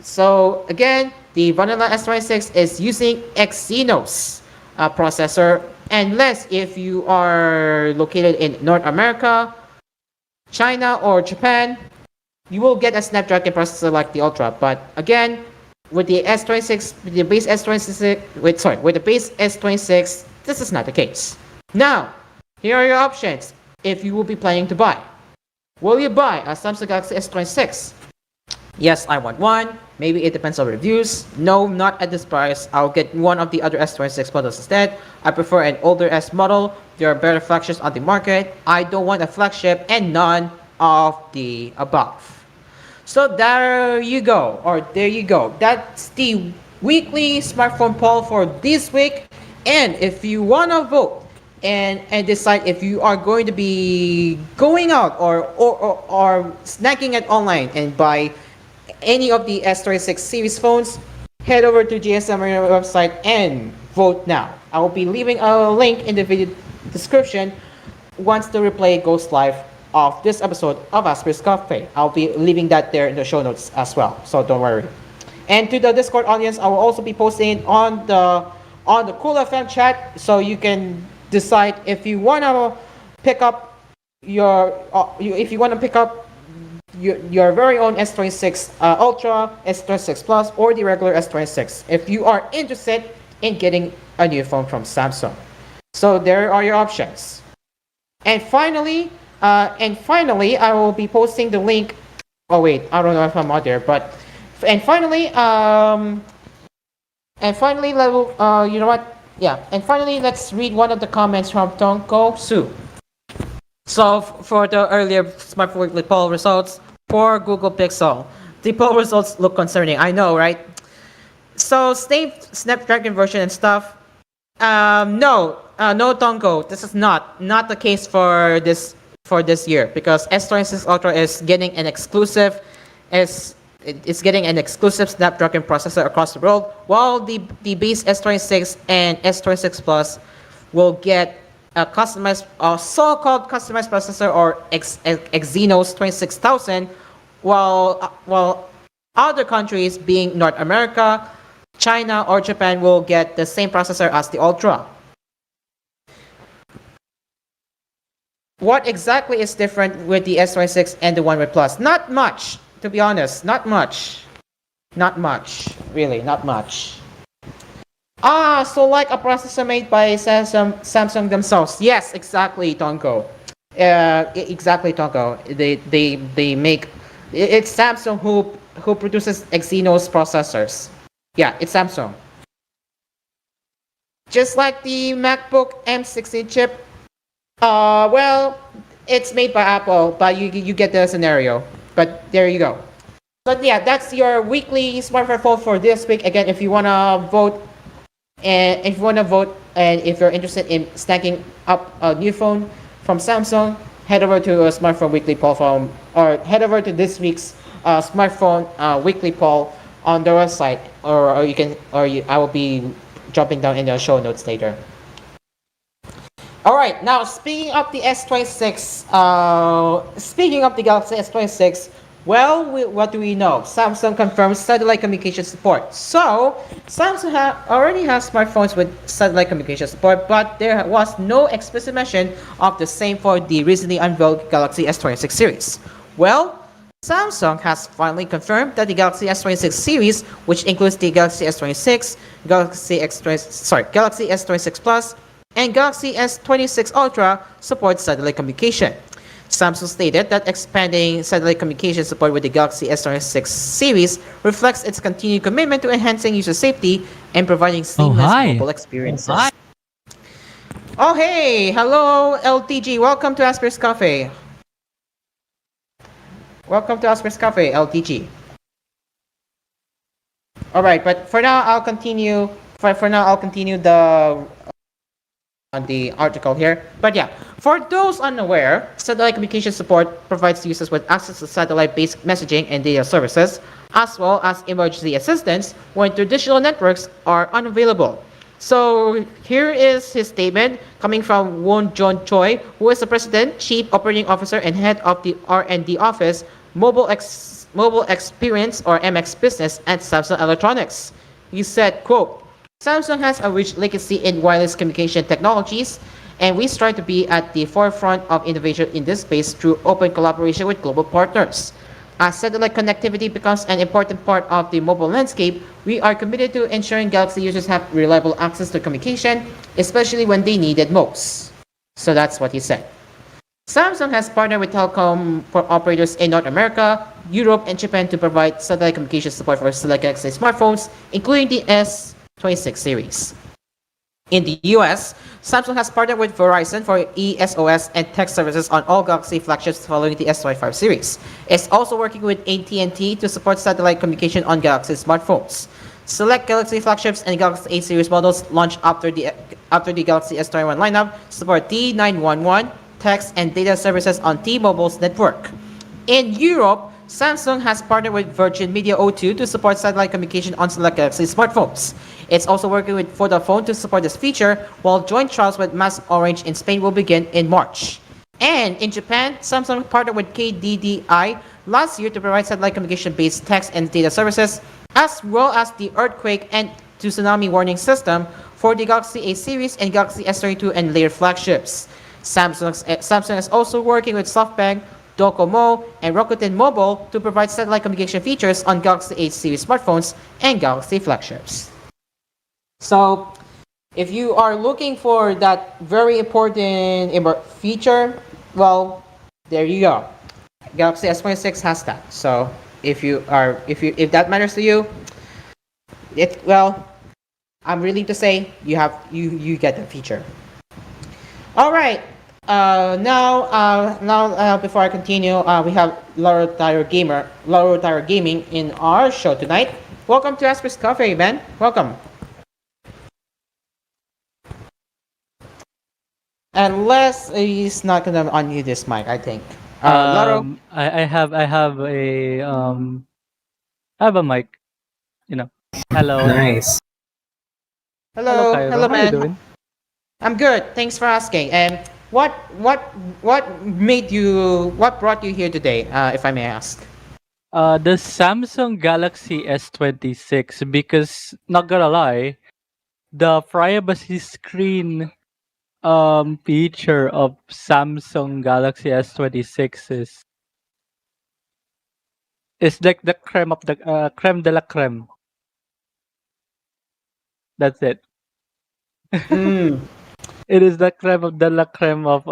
So again, the vanilla S26 is using Exynos processor, unless if you are located in North America, China, or Japan, you will get a Snapdragon processor like the Ultra. But again, with the S26, with the base S26, this is not the case. Now, here are your options if you will be planning to buy. Will you buy a Samsung Galaxy S26? Yes, I want one. Maybe it depends on reviews. No, not at this price. I'll get one of the other S26 models instead. I prefer an older S model. There are better flagships on the market. I don't want a flagship and none of the above. So there you go, or there you go. That's the weekly smartphone poll for this week. And if you want to vote and decide if you are going to be going out or snacking it online and buy any of the S26 series phones, head over to GSM website and vote now. I will be leaving a link in the video description once the replay goes live of this episode of Asphere's Cafe. I'll be leaving that there in the show notes as well, so don't worry. And to the Discord audience, I will also be posting on the Cool FM chat, so you can decide if you want to pick up your very own S26 Ultra, S26 Plus, or the regular S26 if you are interested in getting a new phone from Samsung. So there are your options. And finally, I will be posting the link. Oh wait, I don't know if I'm out there, but finally, you know what? Yeah, and finally, let's read one of the comments from Tonko Su. So for the earlier Smartphone Weekly poll results for Google Pixel, the poll results look concerning. I know, right? So same Snapdragon version and stuff. No, Tonko, this is not the case for this year, because S26 Ultra is getting an exclusive Snapdragon processor across the world, while the base S26 and S26 Plus will get a customized, so-called customized processor, or Exynos 26000, while other countries, being North America, China, or Japan, will get the same processor as the Ultra. What exactly is different with the S26 and the one with Plus? Not much, to be honest. Not much. Really, not much. So like a processor made by Samsung themselves. Yes, exactly, Tonko. Exactly, Tonko. They make. It's Samsung who produces Exynos processors. Yeah, it's Samsung. Just like the MacBook M16 chip. Well, it's made by Apple, but you get the scenario. But there you go. But yeah, that's your weekly smartphone poll for this week. Again, if you wanna vote, and if you're interested in snacking up a new phone from Samsung, head over to a smartphone weekly poll from, or head over to this week's smartphone weekly poll on the website, or you can, I will be dropping down in the show notes later. All right, now speaking of the S26, speaking of the Galaxy S26, well, what do we know? Samsung confirms satellite communication support. So, Samsung already has smartphones with satellite communication support, but there was no explicit mention of the same for the recently unveiled Galaxy S26 series. Well, Samsung has finally confirmed that the Galaxy S26 series, which includes the Galaxy S26, Galaxy S26 Plus, and Galaxy S26 Ultra, supports satellite communication. Samsung stated that expanding satellite communication support with the Galaxy S26 series reflects its continued commitment to enhancing user safety and providing seamless mobile experiences. Oh, hey! Hello, LTG. Welcome to Asphere's Cafe. Welcome to Asphere's Cafe, LTG. Alright, but for now, I'll continue. For now, I'll continue the article here. But yeah, for those unaware, satellite communication support provides users with access to satellite-based messaging and data services, as well as emergency assistance when traditional networks are unavailable. So here is his statement coming from Won John Choi, who is the President, Chief Operating Officer, and Head of the R&D Office, Mobile Experience or MX Business at Samsung Electronics. He said, quote, Samsung has a rich legacy in wireless communication technologies, and we strive to be at the forefront of innovation in this space through open collaboration with global partners. As satellite connectivity becomes an important part of the mobile landscape, we are committed to ensuring Galaxy users have reliable access to communication, especially when they need it most. So that's what he said. Samsung has partnered with telecom operators in North America, Europe, and Japan to provide satellite communication support for select Galaxy smartphones, including the S26 series. In the US, Samsung has partnered with Verizon for ESOS and text services on all Galaxy flagships following the S25 series. It's also working with AT&T to support satellite communication on Galaxy smartphones. Select Galaxy flagships and Galaxy A series models launched after the Galaxy S21 lineup support T911 text and data services on T-Mobile's network. In Europe, Samsung has partnered with Virgin Media O2 to support satellite communication on select Galaxy smartphones. It's also working with Vodafone to support this feature, while joint trials with Mass Orange in Spain will begin in March. And in Japan, Samsung partnered with KDDI last year to provide satellite communication-based text and data services, as well as the earthquake and tsunami warning system for the Galaxy A series and Galaxy S22 and later flagships. Samsung is also working with SoftBank, Docomo, and Rakuten Mobile to provide satellite communication features on Galaxy A series smartphones and Galaxy flagships. So, if you are looking for that very important feature, well, there you go. Galaxy S26 has that. So, if that matters to you, I'm willing to say you get the feature. All right. Now, before I continue, we have Lauro Tyro Gaming in our show tonight. Welcome to Asphere's Cafe, Ben. Welcome. Unless he's not gonna unmute this mic, I think. Lauro. I have a mic. Hello. Nice. Hello, Kyro. hello, How you man. doing? I'm good. Thanks for asking. And what brought you here today, if I may ask? The Samsung Galaxy S26, because not gonna lie, the privacy screen feature of Samsung Galaxy S26 is like the creme of the creme de la creme. That's it. Mm. It is the creme of the la creme of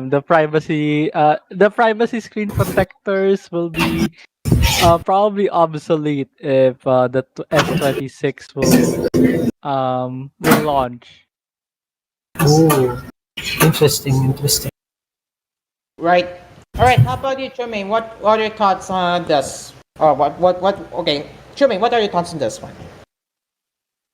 the privacy. The privacy screen protectors will be probably obsolete if the S26 will launch. Ooh, interesting. Right. All right. How about you, Chumaine? What are your thoughts on this? Or what? Okay, Chumaine, what are your thoughts on this one?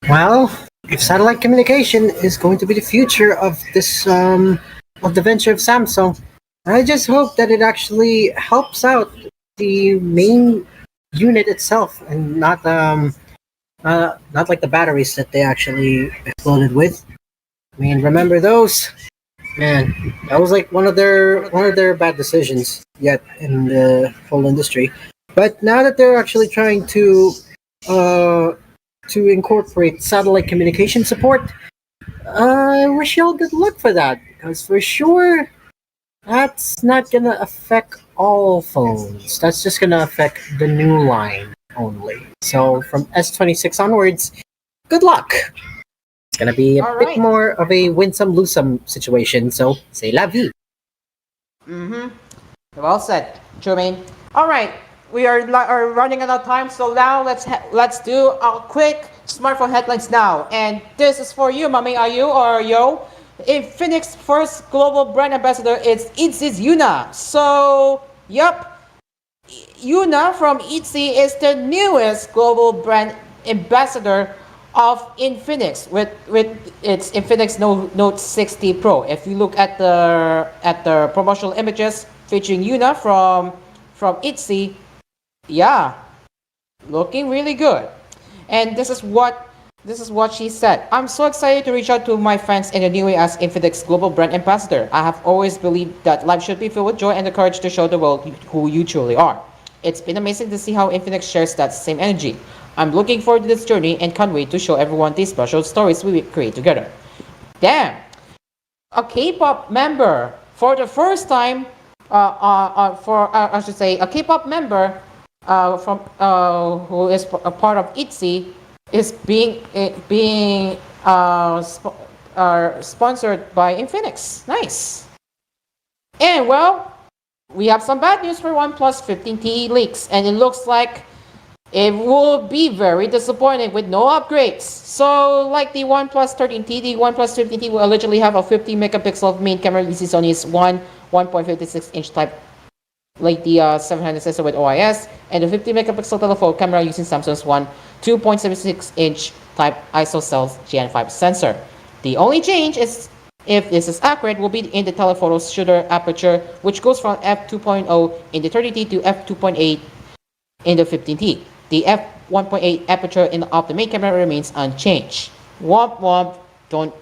Well, if satellite communication is going to be the future of this of the venture of Samsung, I just hope that it actually helps out the main unit itself and not like the batteries that they actually exploded with. I mean, remember those? Man, that was like one of their bad decisions yet in the whole industry. But now that they're actually trying uh to incorporate satellite communication support, I wish y'all good luck for that because for sure that's not gonna affect all phones. That's just gonna affect the new line only. So from S26 onwards, good luck. It's gonna be a All bit right. more of a win some lose some situation. So say la vie. Mm-hmm. Well said, Jermaine. All right, we are running out of time, so now let's do a quick smartphone headlines now. And this is for you, Mami Ayu or Yo. Infinix first global brand ambassador is Itzy's Yuna. So, yep, Yuna from Itzy is the newest global brand ambassador of Infinix with its Infinix Note 60 Pro. If you look at the promotional images featuring Yuna from Itzy, yeah, looking really good. And this is what she said. I'm so excited to reach out to my fans in a new way as Infinix global brand ambassador. I have always believed that life should be filled with joy and the courage to show the world who you truly are. It's been amazing to see how Infinix shares that same energy. I'm looking forward to this journey and can't wait to show everyone these special stories we create together. Damn, a K-pop member for the first time, for I should say, a K-pop member from who is a part of ITZY is being sponsored by Infinix. Nice. And well, we have some bad news for OnePlus 15T leaks, and it looks like it will be very disappointing with no upgrades. So, like the OnePlus 13T, the OnePlus 15T will allegedly have a 50 megapixel main camera using Sony's 1.56 inch type, like the 700 sensor with OIS, and the 50 megapixel telephoto camera using Samsung's 2.76 inch type ISOCELL GN5 sensor. The only change is, if this is accurate, will be in the telephoto shutter aperture, which goes from f2.0 in the 30T to f2.8 in the 15T. The f1.8 aperture of the main camera remains unchanged. Womp womp.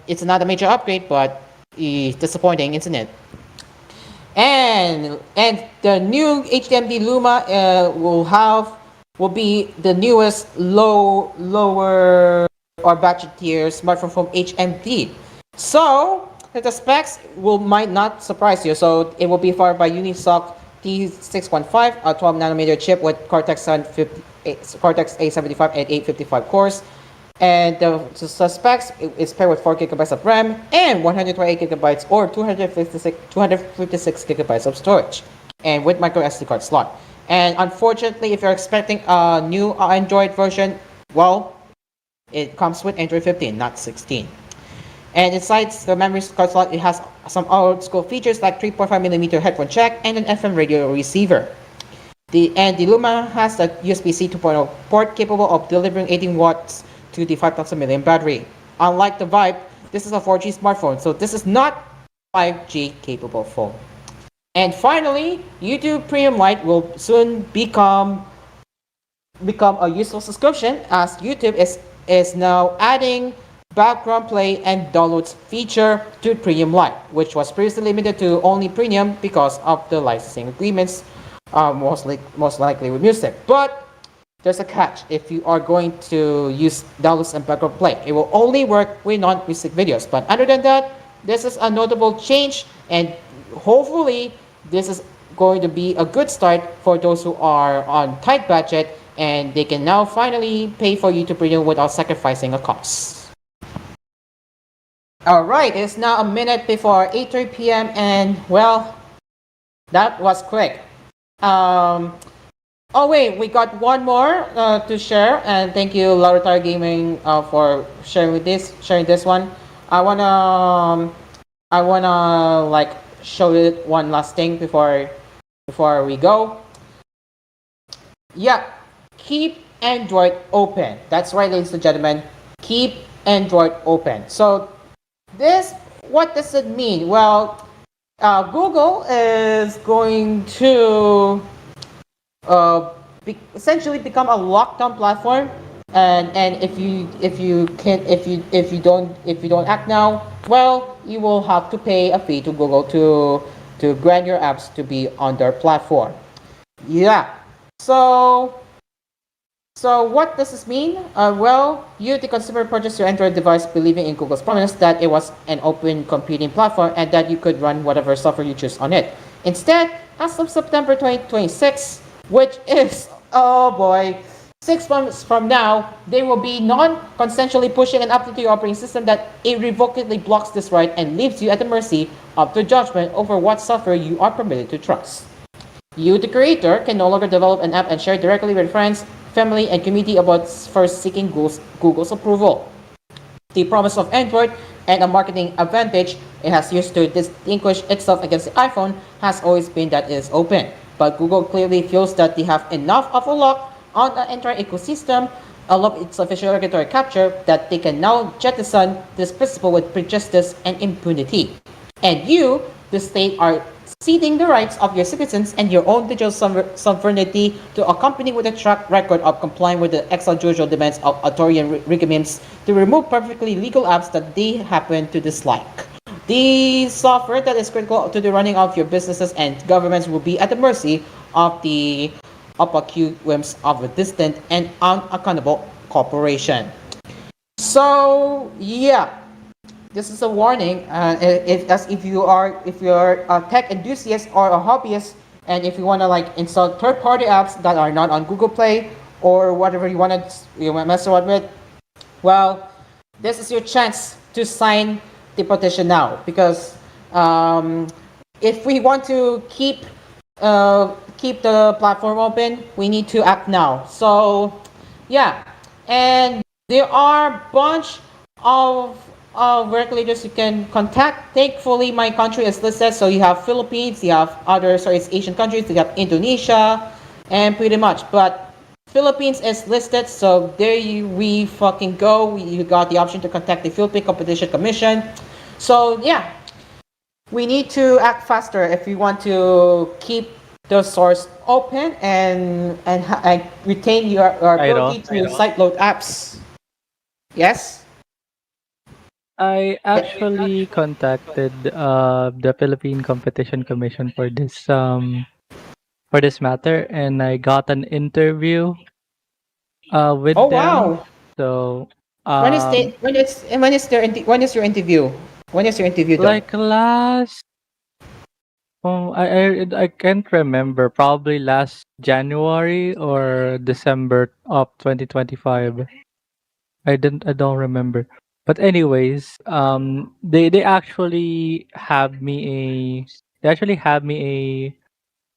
It's not a major upgrade, but disappointing, isn't it? And the new HDMI Luma will be the newest lower or budget tier smartphone from HMD. So the specs might not surprise you. So it will be powered by Unisoc T615, a 12 nanometer chip with Cortex A75 and 855 cores. And the specs is paired with 4 gigabytes of RAM and 128 gigabytes or 256 gigabytes of storage, and with micro SD card slot. And unfortunately, if you're expecting a new Android version, well, it comes with Android 15, not 16. And inside the memory card slot, it has some old school features like 3.5mm headphone jack and an FM radio receiver. The Luma has a USB-C 2.0 port capable of delivering 18 watts to the 5000 mAh battery. Unlike the Vibe, this is a 4G smartphone, so this is not 5G capable phone. And finally, YouTube Premium Lite will soon become a useful subscription, as YouTube is now adding background play and downloads feature to Premium Lite, which was previously limited to only Premium because of the licensing agreements, most likely with music. But there's a catch. If you are going to use downloads and background play, it will only work with non-music videos. But other than that, this is a notable change, and hopefully this is going to be a good start for those who are on tight budget, and they can now finally pay for YouTube Premium without sacrificing a cost. Alright, it's now a minute before 8:30 p.m. and well, that was quick. Oh wait, we got one more to share, and thank you Lauratar Gaming for sharing this one. I wanna like show you one last thing before we go. Yeah, keep Android open. That's right, ladies and gentlemen. Keep Android open. So what does it mean? Well, Google is going to essentially become a lockdown platform, and if you don't act now, well, you will have to pay a fee to Google to grant your apps to be on their platform. Yeah. So so what does this mean? Well, you, the consumer, purchased your Android device believing in Google's promise that it was an open computing platform and that you could run whatever software you choose on it. Instead, as of September 2026, which is, oh boy, 6 months from now, they will be non-consensually pushing an update to your operating system that irrevocably blocks this right and leaves you at the mercy of the judgment over what software you are permitted to trust. You, the creator, can no longer develop an app and share it directly with friends, family, and community about first seeking Google's approval. The promise of Android and a marketing advantage it has used to distinguish itself against the iPhone has always been that it is open. But Google clearly feels that they have enough of a lock on the entire ecosystem, all of its official regulatory capture, that they can now jettison this principle with prejudice and impunity. And you, the state, are ceding the rights of your citizens and your own digital sovereignty to a company with a track record of complying with the extrajudicial demands of authoritarian regimes to remove perfectly legal apps that they happen to dislike. The software that is critical to the running of your businesses and governments will be at the mercy of the opaque whims of a distant and unaccountable corporation. So yeah, this is a warning. If you're a tech enthusiast or a hobbyist, and if you want to like install third-party apps that are not on Google Play or whatever you want to mess around with, well, this is your chance to sign the petition now, because if we want to keep the platform open, we need to act now. So yeah, and there are a bunch of regulators you can contact. Thankfully, my country is listed. So you have Philippines, you have other Asian countries, you have Indonesia, and pretty much. But Philippines is listed, so we fucking go. You got the option to contact the Philippine Competition Commission. So yeah, we need to act faster if we want to keep the source open and retain your ability to sideload apps. Yes. I actually contacted the Philippine Competition Commission for this matter, and I got an interview with Oh them. wow. So When is your interview? When is your interview though? like last I can't remember, probably last January or December of 2025. I don't remember. But anyways, they actually have me a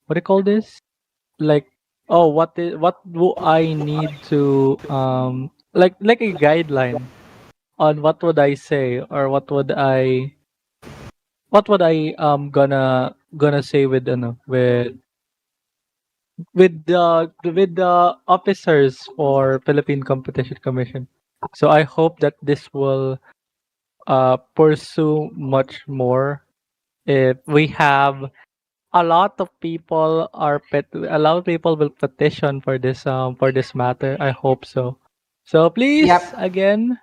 what do you call this? Like, oh, what do I need to like a guideline on what would I say, or what would I gonna say with with the officers for Philippine Competition Commission. So I hope that this will pursue much more. If we have a lot of people will petition for this matter. I hope so. So please, Yep. again,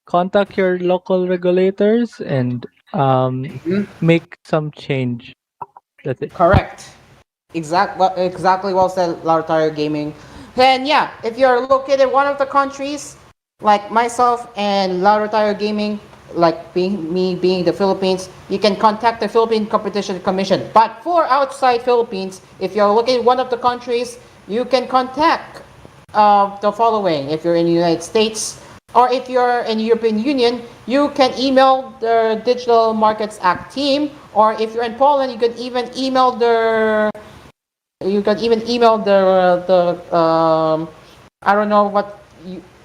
contact your local regulators and make some change. That's it. Correct. Exactly well said, Lautaro Gaming. And yeah, if you're located in one of the countries, like myself and Lautaro Gaming, like being the Philippines, you can contact the Philippine Competition Commission. But for outside Philippines, if you're located in one of the countries, you can contact the following. If you're in the United States, or if you're in the European Union, you can email the Digital Markets Act team. Or if you're in Poland, you can even email the I don't know what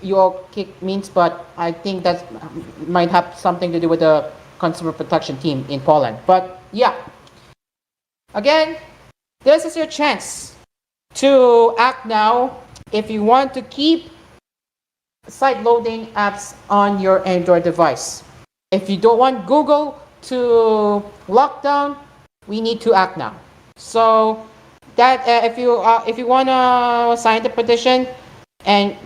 your kick means, but I think that might have something to do with the consumer protection team in Poland. But yeah, again, this is your chance to act now if you want to keep side loading apps on your Android device. If you don't want Google to lock down we need to act now. So that if you wanna sign the petition and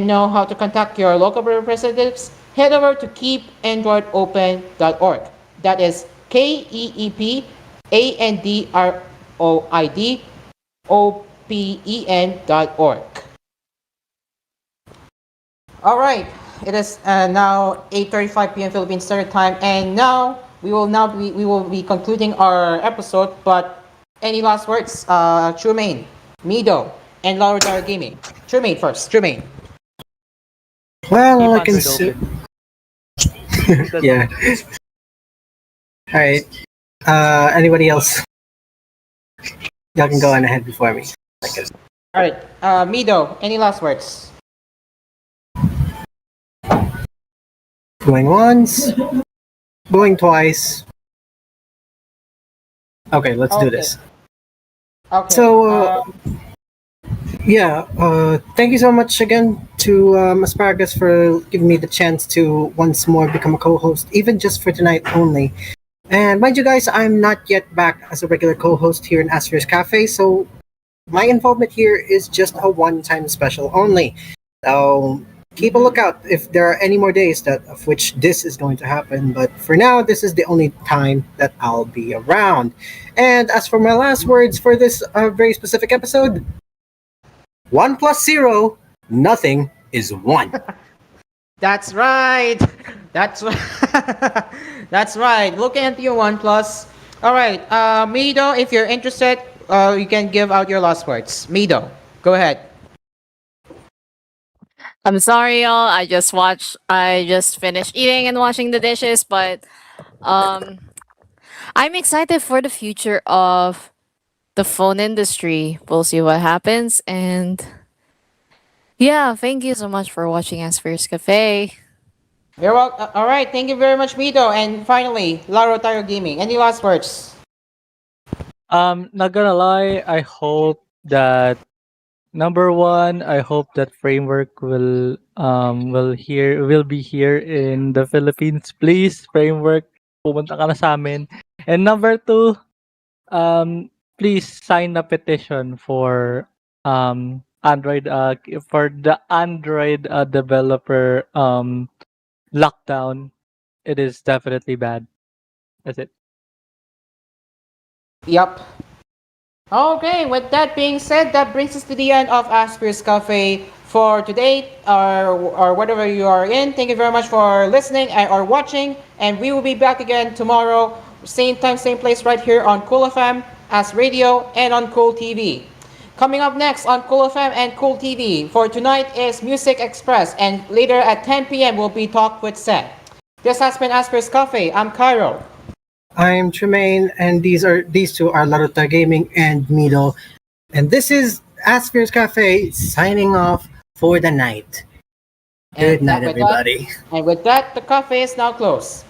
know how to contact your local representatives, head over to keepandroidopen.org. That is KEEPAndroidOPEN.org. All right, it is now 8:35 p.m. Philippine Standard Time, and now we will be concluding our episode. But any last words, Trumaine, Mido, and Laura Dara Gaming? Trumaine first. Trumaine. Well, Keep all I can Android say. open. That's Yeah. All right. Anybody else? Y'all can go on ahead before me. All right, Mido, any last words? Going once, going twice. Okay, let's do Okay. this. Okay. So, yeah, thank you so much again to Asparagus for giving me the chance to once more become a co-host, even just for tonight only. And mind you guys, I'm not yet back as a regular co-host here in Asphere's Cafe, so my involvement here is just a one-time special only. So keep a lookout if there are any more days that of which this is going to happen. But for now, this is the only time that I'll be around. And as for my last words for this very specific episode, 1 plus 0, nothing is 1. That's right. That's right. That's right. Looking at your OnePlus. All right, Mido, if you're interested, you can give out your last words. Mido, go ahead. I'm sorry, y'all. I just finished eating and washing the dishes, but um, I'm excited for the future of the phone industry. We'll see what happens. And yeah, thank you so much for watching Asphere's Cafe. You're welcome. All right, thank you very much, Mido. And finally, Laro Tayo Gaming. Any last words? Not gonna lie, I hope that number one, I hope that framework will be here in the Philippines. Please, framework, pumunta ka na sa amin. And number two, please sign a petition for Android for the Android developer lockdown. It is definitely bad. That's it. Yep. Okay, with that being said, that brings us to the end of Asper's Cafe for today, or whatever you are in. Thank you very much for listening or watching, and we will be back again tomorrow, same time, same place, right here on Cool FM, As Radio, and on Cool TV. Coming up next on Cool FM and Cool TV for tonight is Music Express, and later at 10 p.m. will be Talk with Seth. This has been Asper's Cafe. I'm Cairo. I'm Tremaine, and these two are Laruta Gaming and Mido. And this is Asphere's Cafe signing off for the night. Good night, everybody. And with that, the cafe is now closed.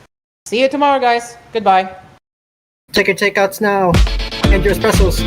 See you tomorrow, guys. Goodbye. Check your takeouts now and your espressos.